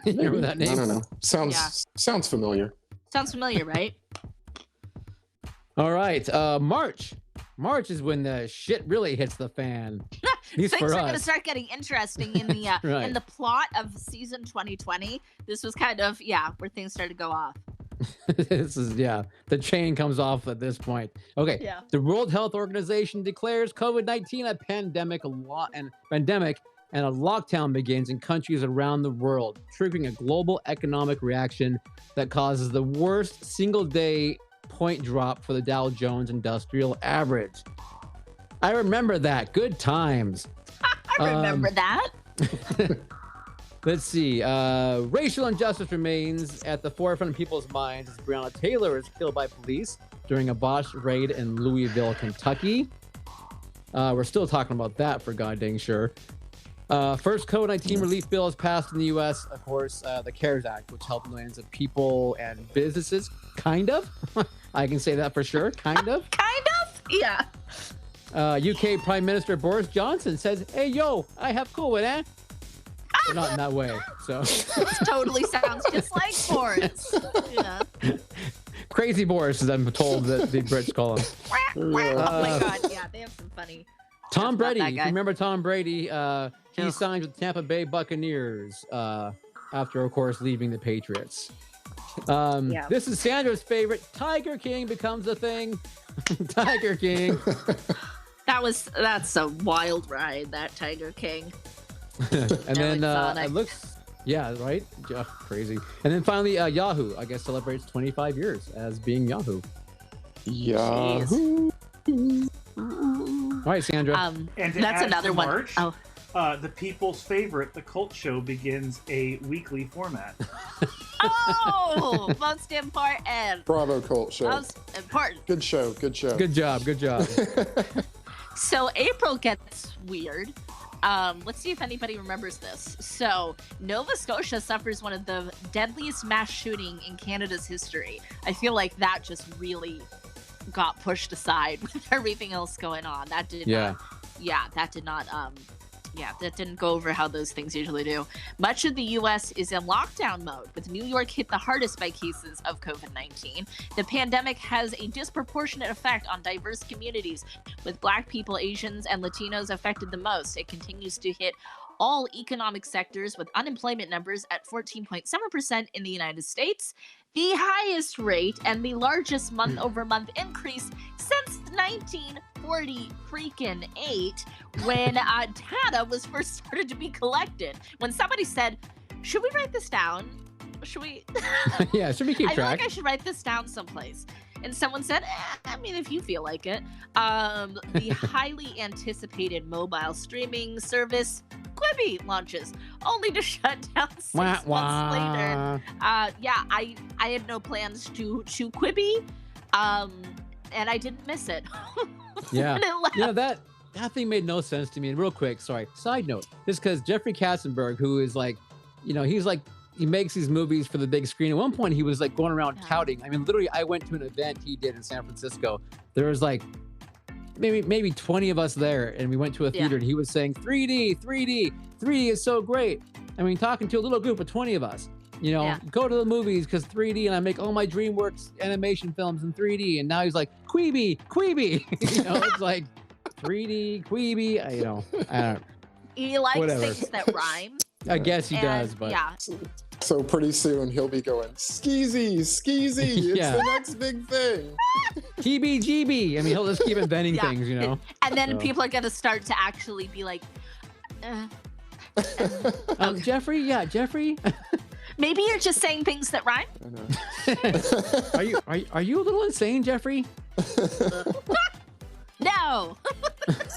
B: You remember that name?
C: I don't know. Sounds familiar.
A: Sounds familiar, right?
B: All right. March. March is when the shit really hits the fan. At least
A: Things
B: for
A: are going to
B: us.
A: start getting interesting in the
B: Right.
A: in the plot of season 2020. This was kind of where things started to go off.
B: This is the chain comes off at this point. Okay.
A: Yeah.
B: The World Health Organization declares COVID-19 a pandemic, and a lockdown begins in countries around the world, triggering a global economic reaction that causes the worst single-day point drop for the Dow Jones Industrial Average. I remember that. Good times.
A: I remember that.
B: Let's see. Racial injustice remains at the forefront of people's minds as Breonna Taylor is killed by police during a botched raid in Louisville, Kentucky. We're still talking about that for god dang sure. First COVID-19 relief bill is passed in the U.S., of course, the CARES Act, which helped millions of people and businesses. Kind of. I can say that for sure. Kind of.
A: Kind of? Yeah.
B: UK Prime Minister Boris Johnson says, "Hey, yo, I have COVID, eh?" But not in that way. So
A: This totally sounds just like Boris. Yeah.
B: Crazy Boris, as I'm told that the Brits call him.
A: Oh my god, yeah, they have some funny.
B: Tom
A: That's not
B: Brady.
A: that
B: If you
A: guy.
B: remember Tom Brady, he
A: Ugh.
B: signed with Tampa Bay Buccaneers after, of course, leaving the Patriots.
A: Yeah.
B: This is Sandra's favorite. Tiger King becomes a thing. Tiger King.
A: That's a wild ride, that Tiger King.
B: And then
A: exotic.
B: it looks, right? Crazy. And then finally, Yahoo, I guess, celebrates 25 years as being Yahoo.
C: Yahoo!
B: All right, Sandra.
D: And to
A: That's
D: add
A: another
D: to
A: one.
D: March,
A: Oh,
D: the people's favorite, The Cult Show, begins a weekly format.
A: oh, most important.
C: Bravo Cult Show.
A: Most important.
C: Good show. Good show.
B: Good job. Good job.
A: So April gets weird. Let's see if anybody remembers this. So Nova Scotia suffers one of the deadliest mass shooting in Canada's history. I feel like that just really got pushed aside with everything else going on. That did
B: Yeah.
A: that didn't go over how those things usually do. Much of the U.S. is in lockdown mode, with New York hit the hardest by cases of COVID-19. The pandemic has a disproportionate effect on diverse communities, with Black people, Asians, and Latinos affected the most. It continues to hit all economic sectors, with unemployment numbers at 14.7% in the United States, the highest rate and the largest month-over-month increase since 1940 freaking 8, when data was first started to be collected. When somebody said, "Should we write this down?" Should we?
B: Yeah, should we keep
A: I feel like
B: track?
A: I should write this down someplace. And someone said, I mean, if you feel like it. The highly anticipated mobile streaming service Quibi launches, only to shut down 6 months later. Yeah, I had no plans to Quibi, and I didn't miss it.
B: Yeah.
A: When it left.
B: You know, that thing made no sense to me. And real quick, sorry, side note, just because Jeffrey Katzenberg, who is like, you know, he's like, he makes these movies for the big screen. At one point, he was like going around
A: Yeah.
B: touting. I mean, literally, I went to an event he did in San Francisco. There was like maybe 20 of us there, and we went to a
A: Yeah.
B: theater, and he was saying 3D is so great. I mean, talking to a little group of 20 of us. You know,
A: Yeah.
B: go to the movies because 3D, and I make all my DreamWorks animation films in 3D. And now he's like, Quibi. You know, it's like 3D, Quibi. I don't.
A: He likes
B: Whatever.
A: things that rhyme.
B: I guess he does,
A: And
B: but
A: yeah,
C: So pretty soon he'll be going, skeezy, skeezy. It's
B: Yeah.
C: the next big thing.
B: TBGB. I mean, he'll just keep inventing
A: Yeah.
B: things, you know.
A: and then
B: So.
A: people are gonna start to actually be like, Okay.
B: Jeffrey, yeah, Jeffrey.
A: maybe you're just saying things that rhyme.
C: I know.
B: Are you a little insane, Jeffrey?
A: No,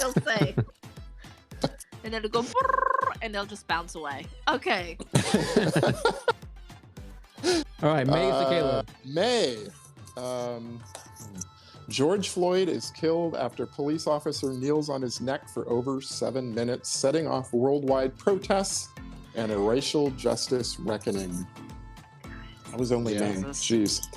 A: they'll say, and then it'll go, brrr, and they'll just bounce away. Okay.
B: All right, May to Caleb.
C: May. George Floyd is killed after police officer kneels on his neck for over 7 minutes, setting off worldwide protests and a racial justice reckoning. That was only May.
A: Jesus.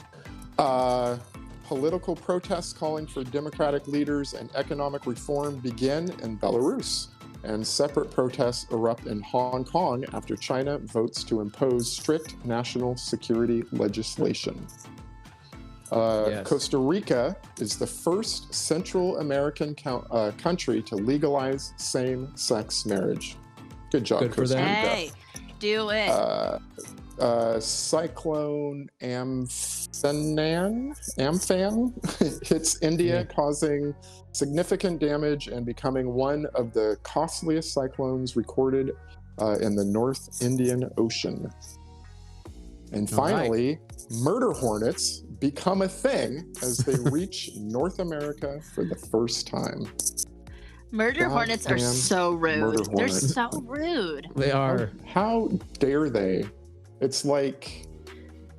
C: Jeez. Political protests calling for democratic leaders and economic reform begin in Belarus. And separate protests erupt in Hong Kong after China votes to impose strict national security legislation.
B: Yes.
C: Costa Rica is the first Central American country to legalize same-sex marriage. Good job,
B: Good for
C: Costa
B: them.
C: Rica.
A: Hey, do it.
C: Cyclone Amphan hits India, causing significant damage and becoming one of the costliest cyclones recorded in the North Indian Ocean. And
B: All right.
C: finally, murder hornets become a thing as they reach North America for the first time.
A: Murder hornets are
C: goddamn
A: so rude.
C: murder
A: They're
C: hornets.
A: so rude.
B: They are.
C: How dare they? It's like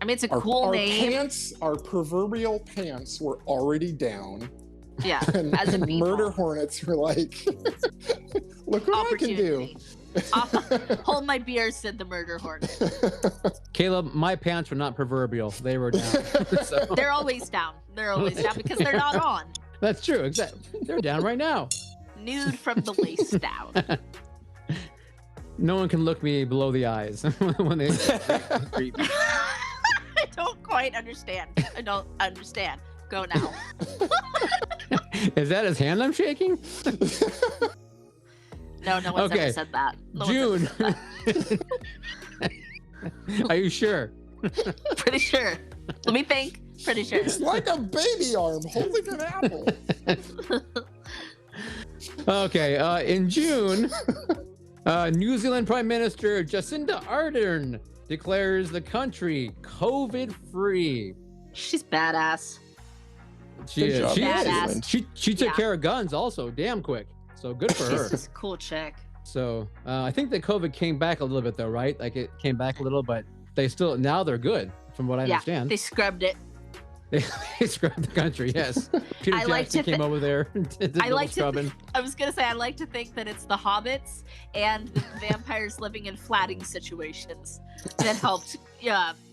A: I mean, it's a cool
C: our
A: name.
C: pants, our proverbial pants were already down.
A: Yeah,
C: And,
A: as a
C: and
A: people.
C: murder hornets were like, look what I can do.
A: Opportunity. Hold my beer, said the murder hornet.
B: Caleb, my pants were not proverbial. They were down. So,
A: They're always down. They're always down because they're not on.
B: that's true. Exactly. They're down right now.
A: Nude from the waist down.
B: No one can look me below the eyes when they greet me.
A: I don't quite understand. I don't understand. Go now.
B: Is that his hand I'm shaking?
A: No, no one's
B: Okay.
A: ever said that. No one's
B: June.
A: ever said
B: Are you sure?
A: that. Pretty sure. Let me think. Pretty sure.
C: It's like a baby arm holding an apple.
B: Okay. In June, New Zealand Prime Minister Jacinda Ardern declares the country COVID-free.
A: She's badass.
B: She
C: Good
B: is.
C: job,
B: She
C: New
B: is.
C: Zealand.
B: She took
A: Yeah.
B: care of guns also, damn quick. So good for her.
A: She's just a cool chick.
B: So I think that COVID came back a little bit though, right? Like it came back a little, but they still now they're good from what I
A: Yeah,
B: understand.
A: they scrubbed it.
B: They scrubbed the country. Yes, Peter
A: I like
B: Jackson
A: to
B: came over there. And did a
A: I
B: little
A: like to.
B: scrubbing.
A: I was gonna say I like to think that it's the hobbits and the vampires living in flatting situations that helped,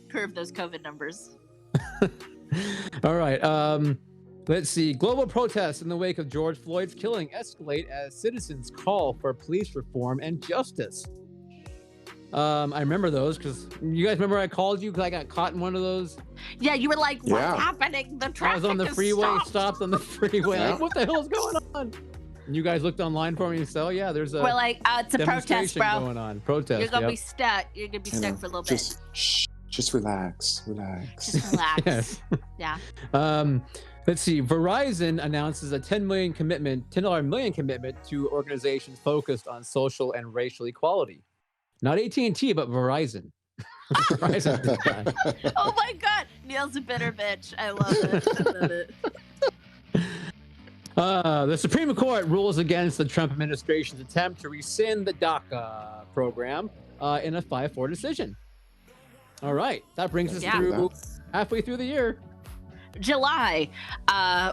A: curb those COVID numbers.
B: All right. Let's see. Global protests in the wake of George Floyd's killing escalate as citizens call for police reform and justice. I remember those because you guys remember I called you because I got caught in one of those.
A: Yeah, you were like, "What's
C: Yeah.
A: happening? The traffic
B: I was on the
A: is
B: freeway,
A: stopped."
B: stopped on the freeway.
C: Yeah.
B: Like, what the hell is going on? And you guys looked online for me and said, "Oh yeah, there's a
A: We're like, it's a protest,
B: demonstration
A: bro.
B: going on." Protest.
A: You're gonna
B: yep.
A: be stuck. You're gonna be
C: You
A: stuck
C: know,
A: for a little bit.
C: just relax.
A: Just relax.
B: Yes.
A: Yeah.
B: Let's see. Verizon announces a $10 million commitment to organizations focused on social and racial equality. Not AT&T, but Verizon. Rise of the Dead.
A: Oh my god, Neil's a bitter bitch. I love it. I love it.
B: The Supreme Court rules against the Trump administration's attempt to rescind the DACA program in a 5-4 decision. All right, that brings us through halfway through the year.
A: July,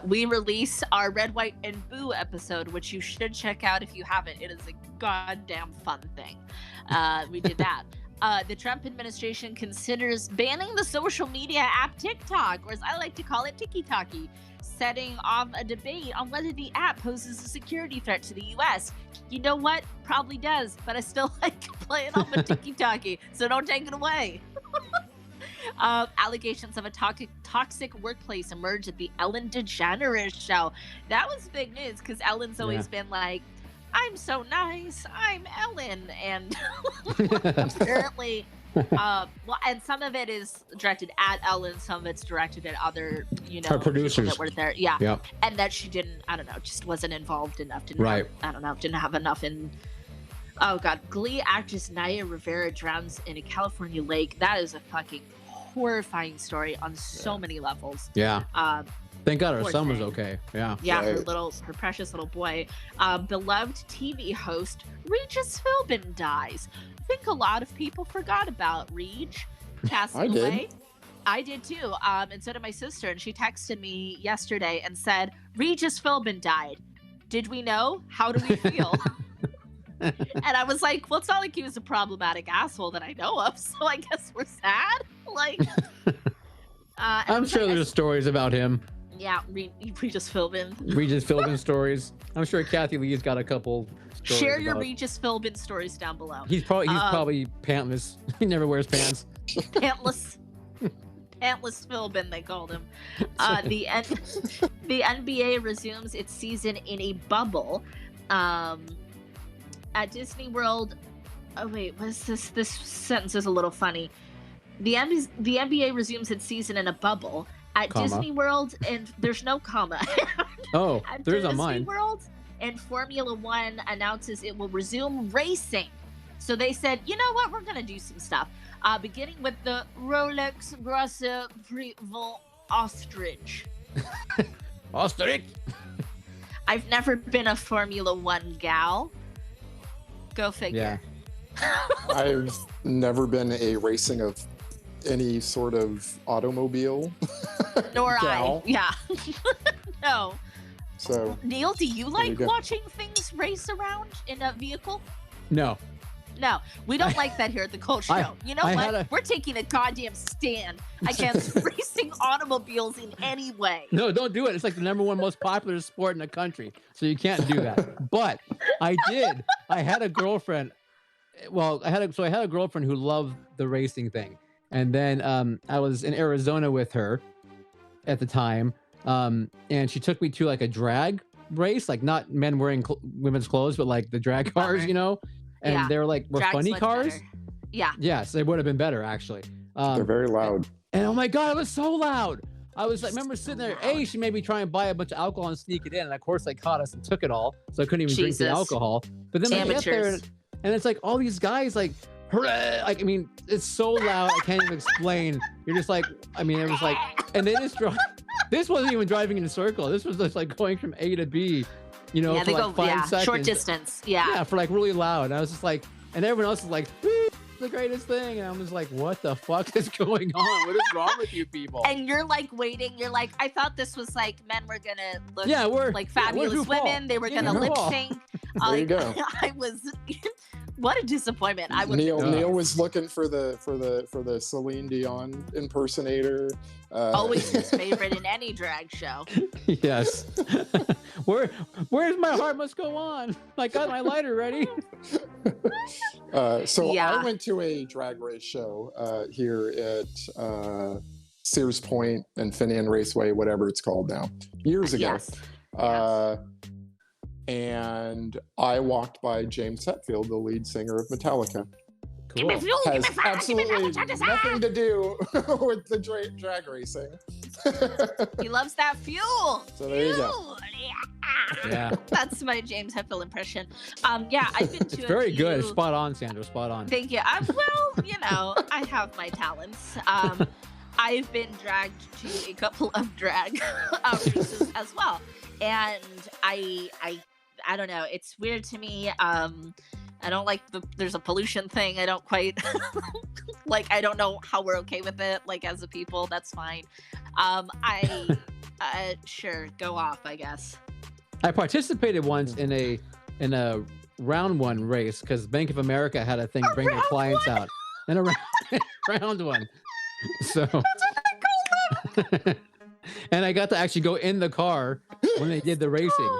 A: we release our Red, White, and Boo episode, which you should check out if you haven't. It is a goddamn fun thing. We did that. The Trump administration considers banning the social media app TikTok, or as I like to call it, Tiki-Taki, setting off a debate on whether the app poses a security threat to the U.S. You know what? Probably does, but I still like playing on my Tiki-Taki, so don't take it away. Allegations of a toxic workplace emerged at the Ellen DeGeneres show. That was big news because Ellen's always been like, I'm so nice, I'm Ellen, and apparently, and some of it is directed at Ellen, some of it's directed at other,
B: her producers
A: that were there, and that she didn't, I don't know, just wasn't involved enough, didn't have enough in. Oh god, Glee actress Naya Rivera drowns in a California lake. That is a fucking horrifying story on so many levels.
B: Thank God her son was okay.
A: Her precious little boy. Beloved TV host Regis Philbin dies. I think a lot of people forgot about Reg passing away. I did too. And so did my sister. And she texted me yesterday and said, Regis Philbin died. Did we know? How do we feel? And I was like, well, it's not like he was a problematic asshole that I know of, so I guess we're sad. Like,
B: I'm sure there's stories about him.
A: Yeah, Regis Philbin.
B: Regis Philbin stories. I'm sure Kathy Lee's got a couple stories.
A: Share your Regis Philbin stories down below.
B: He's probably pantless. He never wears pants.
A: Pantless. Pantless Philbin, they called him. The NBA resumes its season in a bubble. At Disney World, oh wait, what is this? This sentence is a little funny. The NBA resumes its season in a bubble at Disney World, and there's no comma.
B: Oh, there's on
A: Disney
B: mine.
A: World, and Formula One announces it will resume racing. So they said, you know what, we're gonna do some stuff. Beginning with the Rolex Grosse Prix Von Ostrich.
B: Ostrich.
A: I've never been a Formula One gal. Go figure.
C: Yeah. I've never been a racing of any sort of automobile.
A: Nor
C: gal.
A: I. Yeah. No.
C: So
A: Neil, do you like watching things race around in a vehicle?
B: No.
A: No, we don't like that here at the Cult Show. You know what? We're taking a goddamn stand against racing automobiles in any way.
B: No, don't do it. It's like the #1 most popular sport in the country, so you can't do that. But I did. I had a girlfriend. Well, I had a girlfriend who loved the racing thing, and then I was in Arizona with her at the time, and she took me to like a drag race, like not men wearing women's clothes, but like the drag cars, you know. And they were like, were funny cars.
A: Better. Yeah.
B: Yes, they would have been better actually.
C: they're very loud.
B: And oh my god, it was so loud. I was like, remember sitting there. She made me try and buy a bunch of alcohol and sneak it in, and of course they caught us and took it all, so I couldn't even drink the alcohol. But then I get there, and it's like all these guys like, hooray! Like, I mean, it's so loud I can't even explain. You're just like, I mean, it was like, and they just drove. This wasn't even driving in a circle. This was just like going from A to B. You know, for like 5 seconds.
A: Short distance. Yeah.
B: Yeah, for like really loud. And I was just like, and everyone else is like, it's the greatest thing. And I was like, what the fuck is going on? What is wrong with you people?
A: And you're like waiting. You're like, I thought this was like men were gonna look like fabulous women. They were gonna lip sync.
C: There you go.
A: I was. What a disappointment! I was.
C: Neil was looking for the Celine Dion impersonator.
A: Always his favorite in any drag show.
B: Yes. Where's my heart must go on? I got my lighter ready.
C: I went to a drag race show here at Sears Point and Finian Raceway, whatever it's called now, years ago. Yes. And I walked by James Hetfield, the lead singer of Metallica.
B: Cool.
C: Has absolutely nothing to do with the drag racing.
A: He loves that fuel.
C: So there you go.
B: Yeah.
A: That's my James Hetfield impression. I've been to
B: It's very good. Spot on, Sandra. Spot on.
A: Thank you. I I have my talents. I've been dragged to a couple of drag races as well, and I don't know. It's weird to me. I don't like there's a pollution thing. I don't quite like. I don't know how we're okay with it. Like as a people, that's fine. I sure go off. I guess.
B: I participated once in a round one race because Bank of America had a thing bring their clients out in a round one. So, and I got to actually go in the car when they did the racing.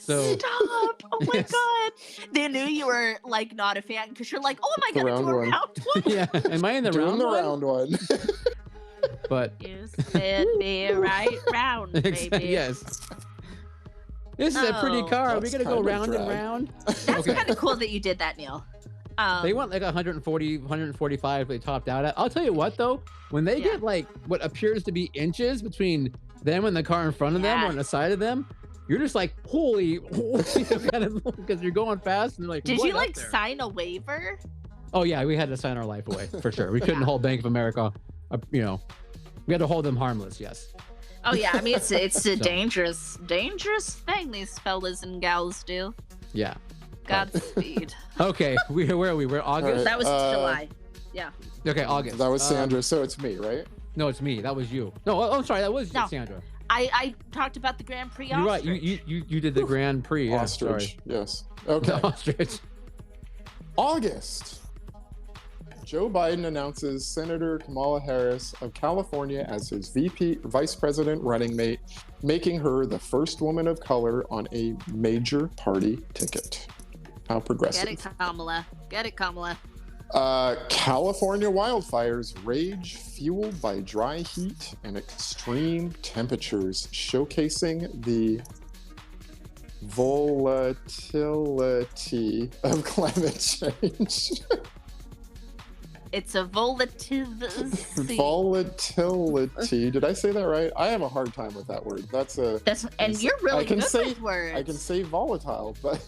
B: So
A: stop! Oh my
B: yes.
A: god! They knew you were like not a fan because you're like, oh, am I gonna do a round one?
B: Yeah, am I in the
C: Doing
B: round
C: the
B: one?
C: round one.
B: But
A: You spin me right round, baby.
B: yes. This is a pretty
A: Oh.
B: car. Are we
C: That's
B: gonna go
C: kind of
B: round and
C: drag.
B: round?
A: That's
B: Okay.
A: kind of cool that you did that, Neil.
B: They went like 140, 145 they topped out at. I'll tell you what though, when they
A: Yeah.
B: get like what appears to be inches between them and the car in front of them or on the side of them, you're just like, holy, because you're going fast and they're like,
A: Did
B: what
A: you
B: up
A: like
B: there?
A: sign a waiver?
B: Oh yeah, we had to sign our life away for sure. We couldn't
A: Yeah.
B: hold Bank of America, we had to hold them harmless. Yes.
A: Oh yeah, I mean it's a
B: So.
A: dangerous thing these fellas and gals do.
B: Yeah.
A: Godspeed.
B: Okay. Where are we? We're August.
C: All
A: That was
C: Uh,
A: July. Yeah.
B: Okay, August.
C: That was Sandra, so it's me, right?
B: No, it's me. That was you. No, oh, I'm sorry. That was
A: No.
B: Sandra.
A: I talked about the Grand Prix.
B: You're right.
A: ostrich.
B: You did the Grand Prix. Yeah,
C: Ostrich. Yes.
B: sorry.
C: Okay.
B: The ostrich.
C: August. Joe Biden announces Senator Kamala Harris of California as his vice president running mate, making her the first woman of color on a major party ticket. How progressive.
A: Get it, Kamala. Get it, Kamala.
C: California wildfires rage, fueled by dry heat and extreme temperatures, showcasing the volatility of climate change.
A: It's a volatility.
C: Volatility. Did I say that right? I have a hard time with that word.
A: And you're really good with words.
C: I can say volatile, but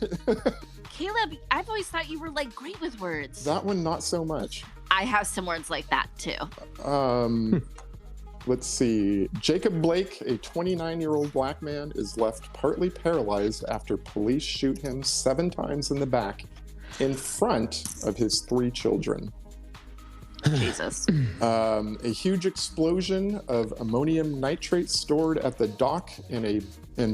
A: Caleb, I've always thought you were like great with words.
C: that one not so much.
A: I have some words like that too.
C: Let's see. Jacob Blake, a 29-year-old black man, is left partly paralyzed after police shoot him 7 times in the back in front of his 3 children.
A: Jesus.
C: A huge explosion of ammonium nitrate stored at the dock in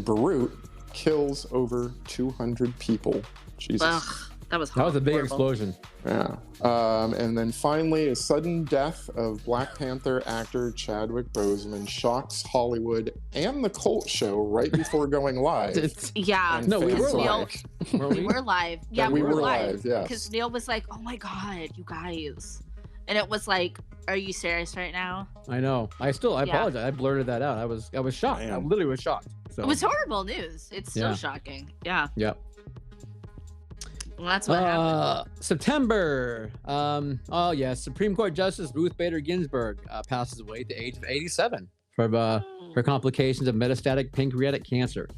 C: Beirut kills over 200 people. Jesus.
A: Ugh, that was
B: That was a big
A: horrible.
B: explosion.
C: Yeah. And then finally, a sudden death of Black Panther actor Chadwick Boseman shocks Hollywood and the Cult Show right before going live.
A: Yeah.
C: And
B: No, we
C: fans
B: were
C: alike.
B: live. Were
A: We
B: we?
A: were live. Yeah,
C: we
A: we
C: were
A: were live.
C: live, yes.
A: Because Neil was like, "Oh my god, you guys," and it was like, "Are you serious right now?"
B: I know. I
A: Yeah.
B: apologize. I blurted that out. I was shocked. I
C: Man.
B: literally was shocked. So
A: It was horrible news. It's still
B: Yeah.
A: shocking. Yeah.
B: Yep.
A: Well, that's what happened.
B: September. Oh yes, Supreme Court Justice Ruth Bader Ginsburg passes away at the age of 87 from for complications of metastatic pancreatic cancer.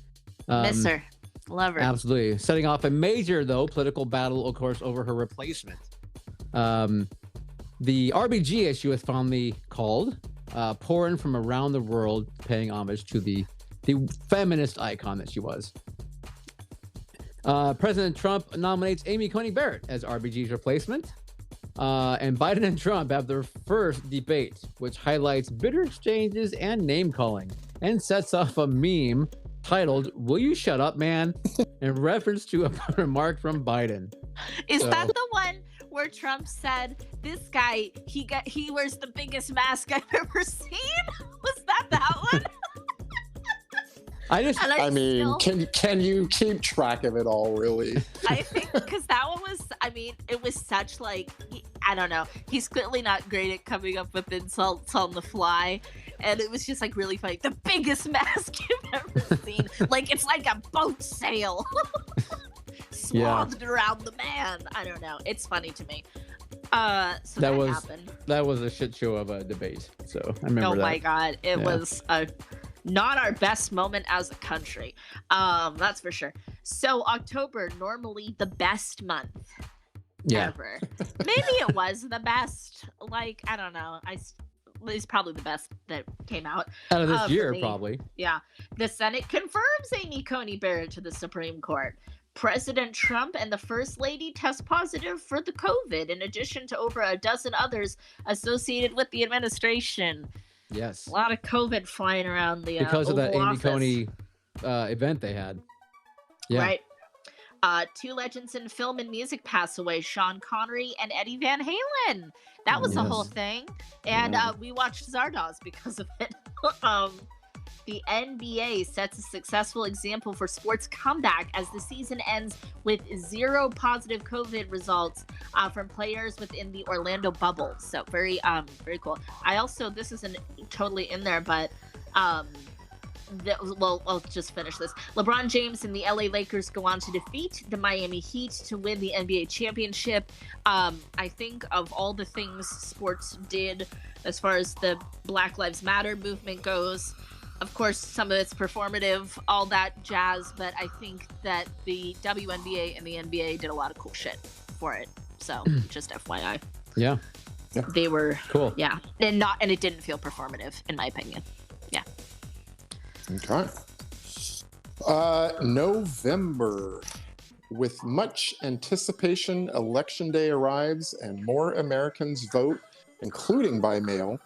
A: Miss her. Love her.
B: Absolutely. Setting off a major, though, political battle, of course, over her replacement. The RBG, as she was fondly called, pouring from around the world, paying homage to the feminist icon that she was. President Trump nominates Amy Coney Barrett as RBG's replacement. And Biden and Trump have their first debate, which highlights bitter exchanges and name calling, and sets off a meme titled "Will You Shut Up, Man?" in reference to a remark from Biden.
A: Is
B: So-
A: that the one where Trump said, "This guy, he wears the biggest mask I've ever seen"? Was that one?
B: I just
A: And
C: I mean,
A: still-
C: can you keep track of it all, really?
A: I think because that one was, I mean, it was such like, I don't know. He's clearly not great at coming up with insults on the fly. And it was just like really funny. The biggest mask you've ever seen. Like, it's like a boat sail. Swathed around the man. I don't know. It's funny to me. So that happened.
B: that was a shit show of a debate. So I remember
A: Oh
B: that.
A: my God. It
B: Yeah.
A: was not our best moment as a country. That's for sure. So October, normally the best month.
B: Yeah.
A: ever. Maybe it was the best. Like, I don't know. It's probably the best that came out.
B: Out of this
A: for
B: year,
A: me.
B: probably.
A: Yeah. The Senate confirms Amy Coney Barrett to the Supreme Court. President Trump and the First Lady test positive for the COVID, in addition to over a dozen others associated with the administration.
B: Yes.
A: A lot of COVID flying around the
B: Because of that
A: Oval
B: Amy
A: Office.
B: Coney event they had. Yeah.
A: Right. Two legends in film and music pass away: Sean Connery and Eddie Van Halen. That was the whole
B: Yes.
A: thing, and
C: Yeah.
A: we watched Zardoz because of it. The NBA sets a successful example for sports comeback as the season ends with 0 positive COVID results from players within the Orlando bubble. So very cool. I also, this isn't totally in there, but well, I'll just finish this. LeBron James and the LA Lakers go on to defeat the Miami Heat to win the NBA championship. I think of all the things sports did as far as the Black Lives Matter movement goes, of course, some of it's performative, all that jazz, but I think that the WNBA and the NBA did a lot of cool shit for it. So just FYI.
B: Yeah.
A: They were
B: Cool.
A: Yeah. And it didn't feel performative, in my opinion. Yeah.
C: Okay. November. With much anticipation, Election Day arrives and more Americans vote, including by mail,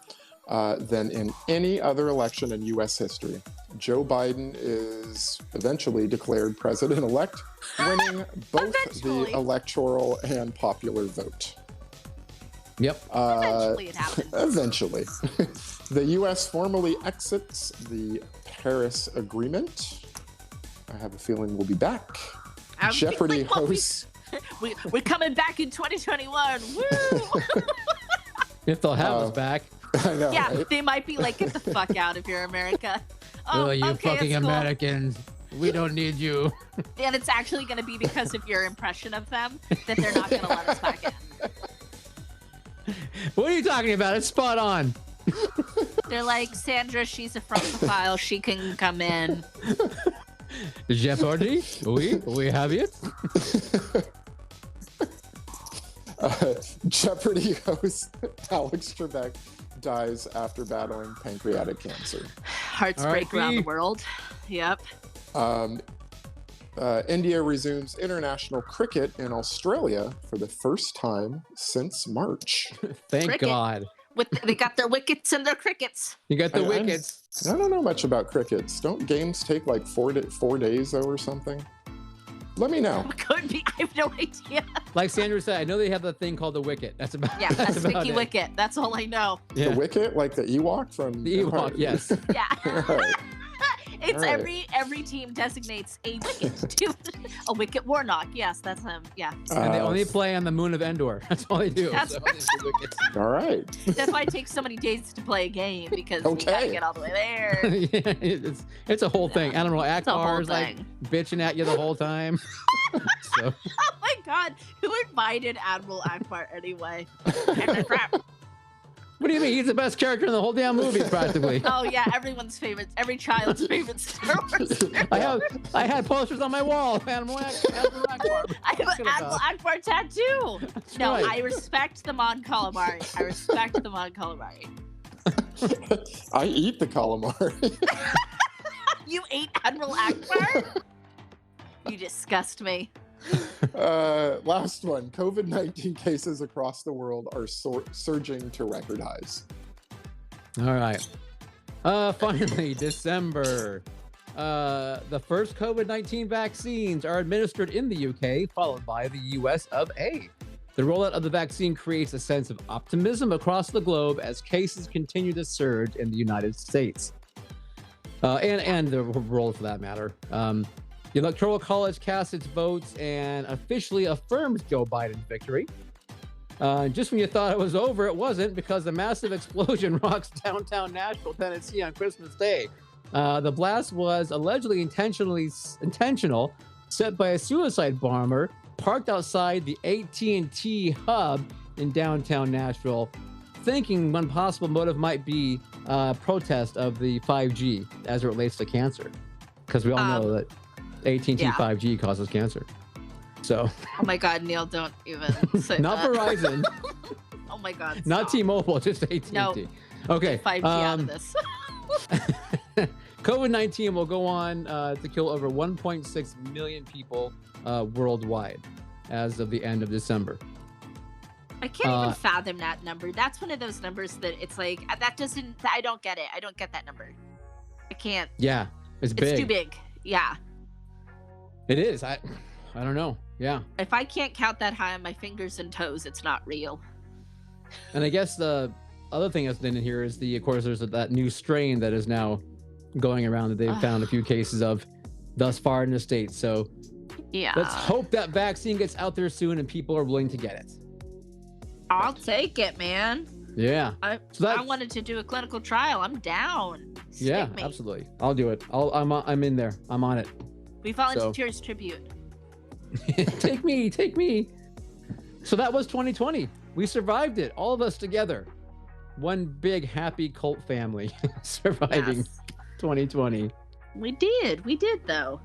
C: than in any other election in U.S. history. Joe Biden is eventually declared president-elect, winning both the electoral and popular vote.
B: Yep.
A: Eventually it happened.
C: Eventually. The U.S. formally exits the Paris Agreement. I have a feeling we'll be back. Jeopardy hosts.
A: We're coming back in 2021. Woo!
B: If they'll have us back.
C: I know,
A: Yeah,
C: right?
A: they might be like, get the fuck out if you're America. Oh,
B: You
A: okay,
B: fucking
A: it's cool.
B: Americans. We don't need you.
A: And it's actually going to be because of your impression of them that they're not going to let us back in.
B: What are you talking about? It's spot on.
A: They're like, Sandra, she's a Francophile. She can come in.
B: Jeopardy? We have it.
C: Jeopardy host Alex Trebek dies after battling pancreatic cancer.
A: Hearts break around the world. Yep.
C: India resumes international cricket in Australia for the first time since March.
B: Thank
A: Cricket.
B: God.
A: They got their wickets and their crickets.
B: You got the
C: I-
B: wickets.
C: I don't know much about crickets. Don't games take like 4 days though or something? Let me know.
A: Could be. I have no idea.
B: Like Sandra said, I know they have the thing called the wicket. That's about.
A: Yeah, a
B: that's about
A: sticky
B: it.
A: wicket. That's all I know.
B: Yeah.
C: The wicket, like the Ewok from
B: The Ewok,
C: Empire?
B: yes.
A: Yeah.
C: All right.
A: It's
C: All right.
A: every team designates a wicket. A wicket Warnock. Yes, that's him. Yeah.
B: And they only play on the moon of Endor. That's all they do.
A: That's
B: So it's the wickets.
C: All right.
A: That's why it takes so many days to play a game, because you gotta
C: Okay.
A: get all the way there.
B: Yeah, it's a whole thing. Admiral
A: It's a whole
B: Akbar's like
A: thing.
B: bitching at you the whole time. So
A: Oh my god, who invited Admiral Akbar anyway? Crap.
B: what do you mean? He's the best character in the whole damn movie, practically.
A: Oh yeah, everyone's favorite, every child's favorite Star Wars.
B: I had posters on my wall. Admiral Akbar.
A: I have an Admiral Akbar tattoo.
B: That's
A: No,
B: right.
A: I respect the Mon Calamari. I respect the Mon Calamari.
C: I eat the calamari.
A: You ate Admiral Akbar? You disgust me.
C: Last one. COVID-19 cases across the world are surging to record highs.
B: All right. Finally, December. The first COVID-19 vaccines are administered in the UK, followed by the US of A. The rollout of the vaccine creates a sense of optimism across the globe as cases continue to surge in the United States. And the world for that matter. The Electoral College cast its votes and officially affirmed Joe Biden's victory. Just when you thought it was over, it wasn't, because a massive explosion rocks downtown Nashville, Tennessee on Christmas Day. The blast was allegedly intentional, set by a suicide bomber parked outside the AT&T hub in downtown Nashville, thinking one possible motive might be protest of the 5G as it relates to cancer, because we all know that AT&T
A: Yeah.
B: 5G causes cancer. So
A: Oh my God, Neil, don't even say
B: not
A: that.
B: Verizon,
A: Oh my God,
B: not
A: stop.
B: T-Mobile, just AT&T.
A: No.
B: Okay.
A: 5G out of this.
B: COVID-19 will go on to kill over 1.6 million people worldwide as of the end of December.
A: I can't even fathom that number. That's one of those numbers that it's like, that doesn't, I don't get it. I don't get that number. I can't.
B: Yeah, it's big.
A: It's too big. Yeah.
B: It is. I don't know. Yeah.
A: If I can't count that high on my fingers and toes, it's not real.
B: And I guess the other thing that's been in here is of course, there's that new strain that is now going around that they've found a few cases of thus far in the States. So
A: yeah,
B: let's hope that vaccine gets out there soon and people are willing to get it.
A: I'll take it, man.
B: Yeah.
A: I wanted to do a clinical trial. I'm down.
B: Yeah,
A: Stick me.
B: absolutely. I'll do it. I'm in there. I'm on it.
A: We volunteers tribute.
B: Take me. So that was 2020. We survived it. All of us together. One big happy cult family surviving 2020.
A: We did though.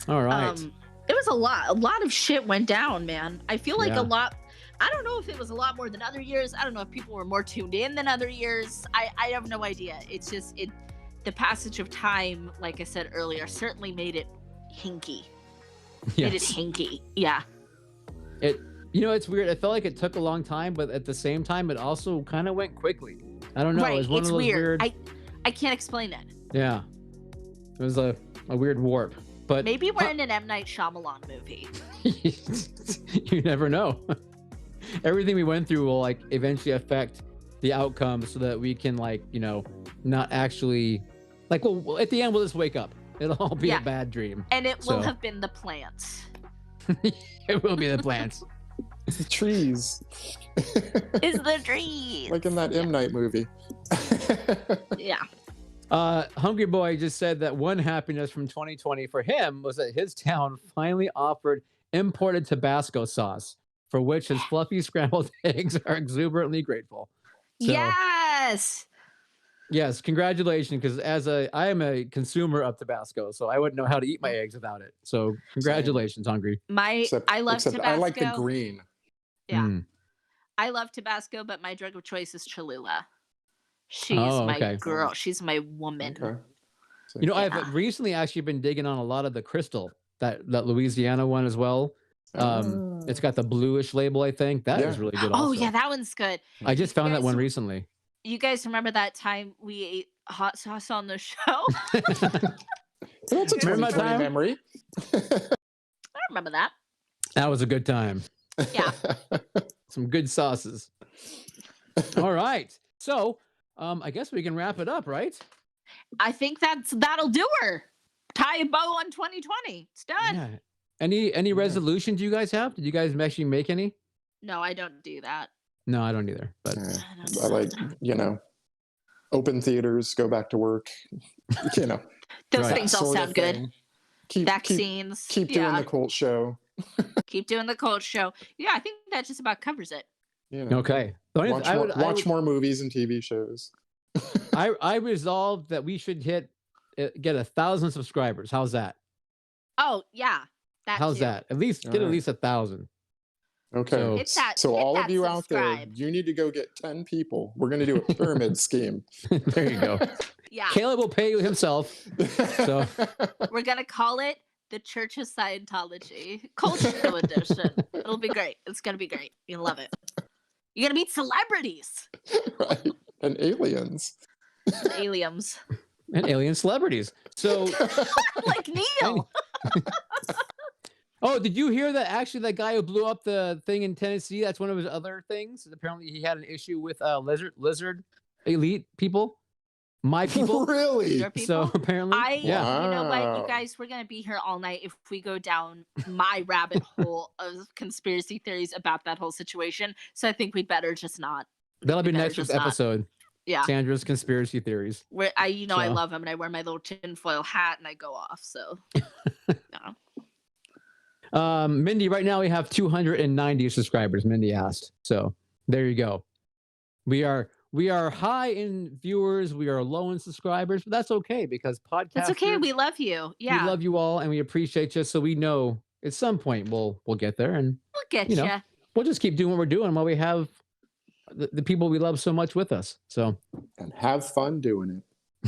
B: All right.
A: It was a lot of shit went down, man. I feel like
B: Yeah.
A: a lot. I don't know if it was a lot more than other years. I don't know if people were more tuned in than other years. I have no idea. It's just the passage of time, like I said earlier, certainly made it hinky. Made it hinky. Yeah.
B: It's weird. I felt like it took a long time, but at the same time, it also kind of went quickly. I don't know.
A: Right.
B: It was one
A: It's
B: of those
A: weird. I can't explain it.
B: Yeah. It was a weird warp. But
A: Maybe we're in an M. Night Shyamalan movie.
B: you never know. Everything we went through will like eventually affect the outcome so that we can not actually well at the end we'll just wake up. It'll all be a bad dream.
A: And it will have been the plants.
B: It will be the plants.
C: It's the trees.
A: It's the trees.
C: Like in that M. Night movie.
A: Yeah.
B: Hungry Boy just said that one happiness from 2020 for him was that his town finally offered imported Tabasco sauce, for which his fluffy scrambled eggs are exuberantly grateful. So, yes, congratulations, because I am a consumer of Tabasco, so I wouldn't know how to eat my eggs without it. So congratulations, Hungry.
C: I love Tabasco. I like the green.
A: Yeah. I love Tabasco, but my drug of choice is Cholula. She's my girl. She's my woman.
C: Okay.
B: So, I've recently actually been digging on a lot of the Crystal, that Louisiana one as well. It's got the bluish label, I think. That is really good also.
A: Oh, yeah, that one's good.
B: I just found that one recently.
A: You guys remember that time we ate hot sauce on the show?
C: That's a 2020 memory.
A: I remember that.
B: That was a good time.
A: Yeah.
B: Some good sauces. All right. So, I guess we can wrap it up, right?
A: I think that'll do her. Tie a bow on 2020. It's done.
B: Yeah. Any resolutions you guys have? Did you guys actually make any?
A: No, I don't do that.
B: No, I don't either. But
C: I like, open theaters, go back to work.
A: Those things all sound good.
C: Vaccines. Keep doing the cult show.
A: Keep doing the cult show. Yeah, I think that just about covers it.
B: Okay.
C: Watch more movies and TV shows.
B: I resolved that we should get 1,000 subscribers. How's that?
A: Oh yeah,
B: how's that? At least get at least 1,000.
C: Okay. So all of you out there, you need to go get 10 people. We're gonna do a pyramid scheme.
B: There you go.
A: Yeah.
B: Caleb will pay you himself. So
A: we're gonna call it the Church of Scientology Cult Show Edition. It'll be great. It's gonna be great. You'll love it. You're gonna meet celebrities.
C: Right. And aliens.
A: Aliens.
B: And alien celebrities. So
A: like Neil.
B: Oh, did you hear that actually that guy who blew up the thing in Tennessee, that's one of his other things? Apparently he had an issue with lizard elite people. My people.
C: Really?
A: Your people?
B: So apparently.
A: You know what, you guys, we're gonna be here all night if we go down my rabbit hole of conspiracy theories about that whole situation. So I think we'd better just not.
B: That'll be next week's episode.
A: Yeah.
B: Sandra's conspiracy theories.
A: Where I love him and I wear my little tinfoil hat and I go off. So
B: Mindy, right now we have 290 subscribers, Mindy asked. So there you go. We are high in viewers, we are low in subscribers, but that's okay because podcasts.
A: That's okay. We love you. Yeah.
B: We love you all and we appreciate you. So we know at some point we'll get there, and
A: We'll get
B: you know,
A: ya.
B: we'll just keep doing what we're doing while we have the people we love so much with us. So
C: And have fun doing it.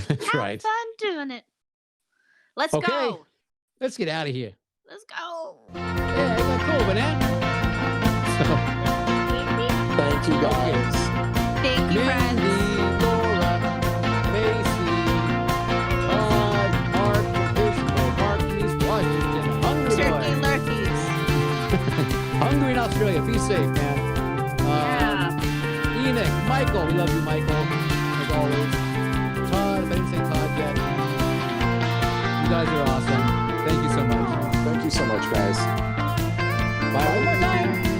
B: that's
A: Have
B: right.
A: fun doing it. Let's
B: Okay.
A: go.
B: Let's get out of here.
A: Let's go.
B: Yeah, isn't that cool, man?
C: Thank you guys.
A: Thank you, friends.
B: Mindy, Laura, Macy, Todd, Mark, Fishbowl, Mark from East Washington, Hungry
A: Turkey
B: Boy.
A: lurkeys.
B: Hungry in Australia. Be safe, man.
A: Yeah.
B: Enoch, Michael. We love you, Michael, as always. Todd, if I didn't say Todd yet. You guys are awesome. Thank you so much.
C: Thank you so much, guys.
B: Bye one more time.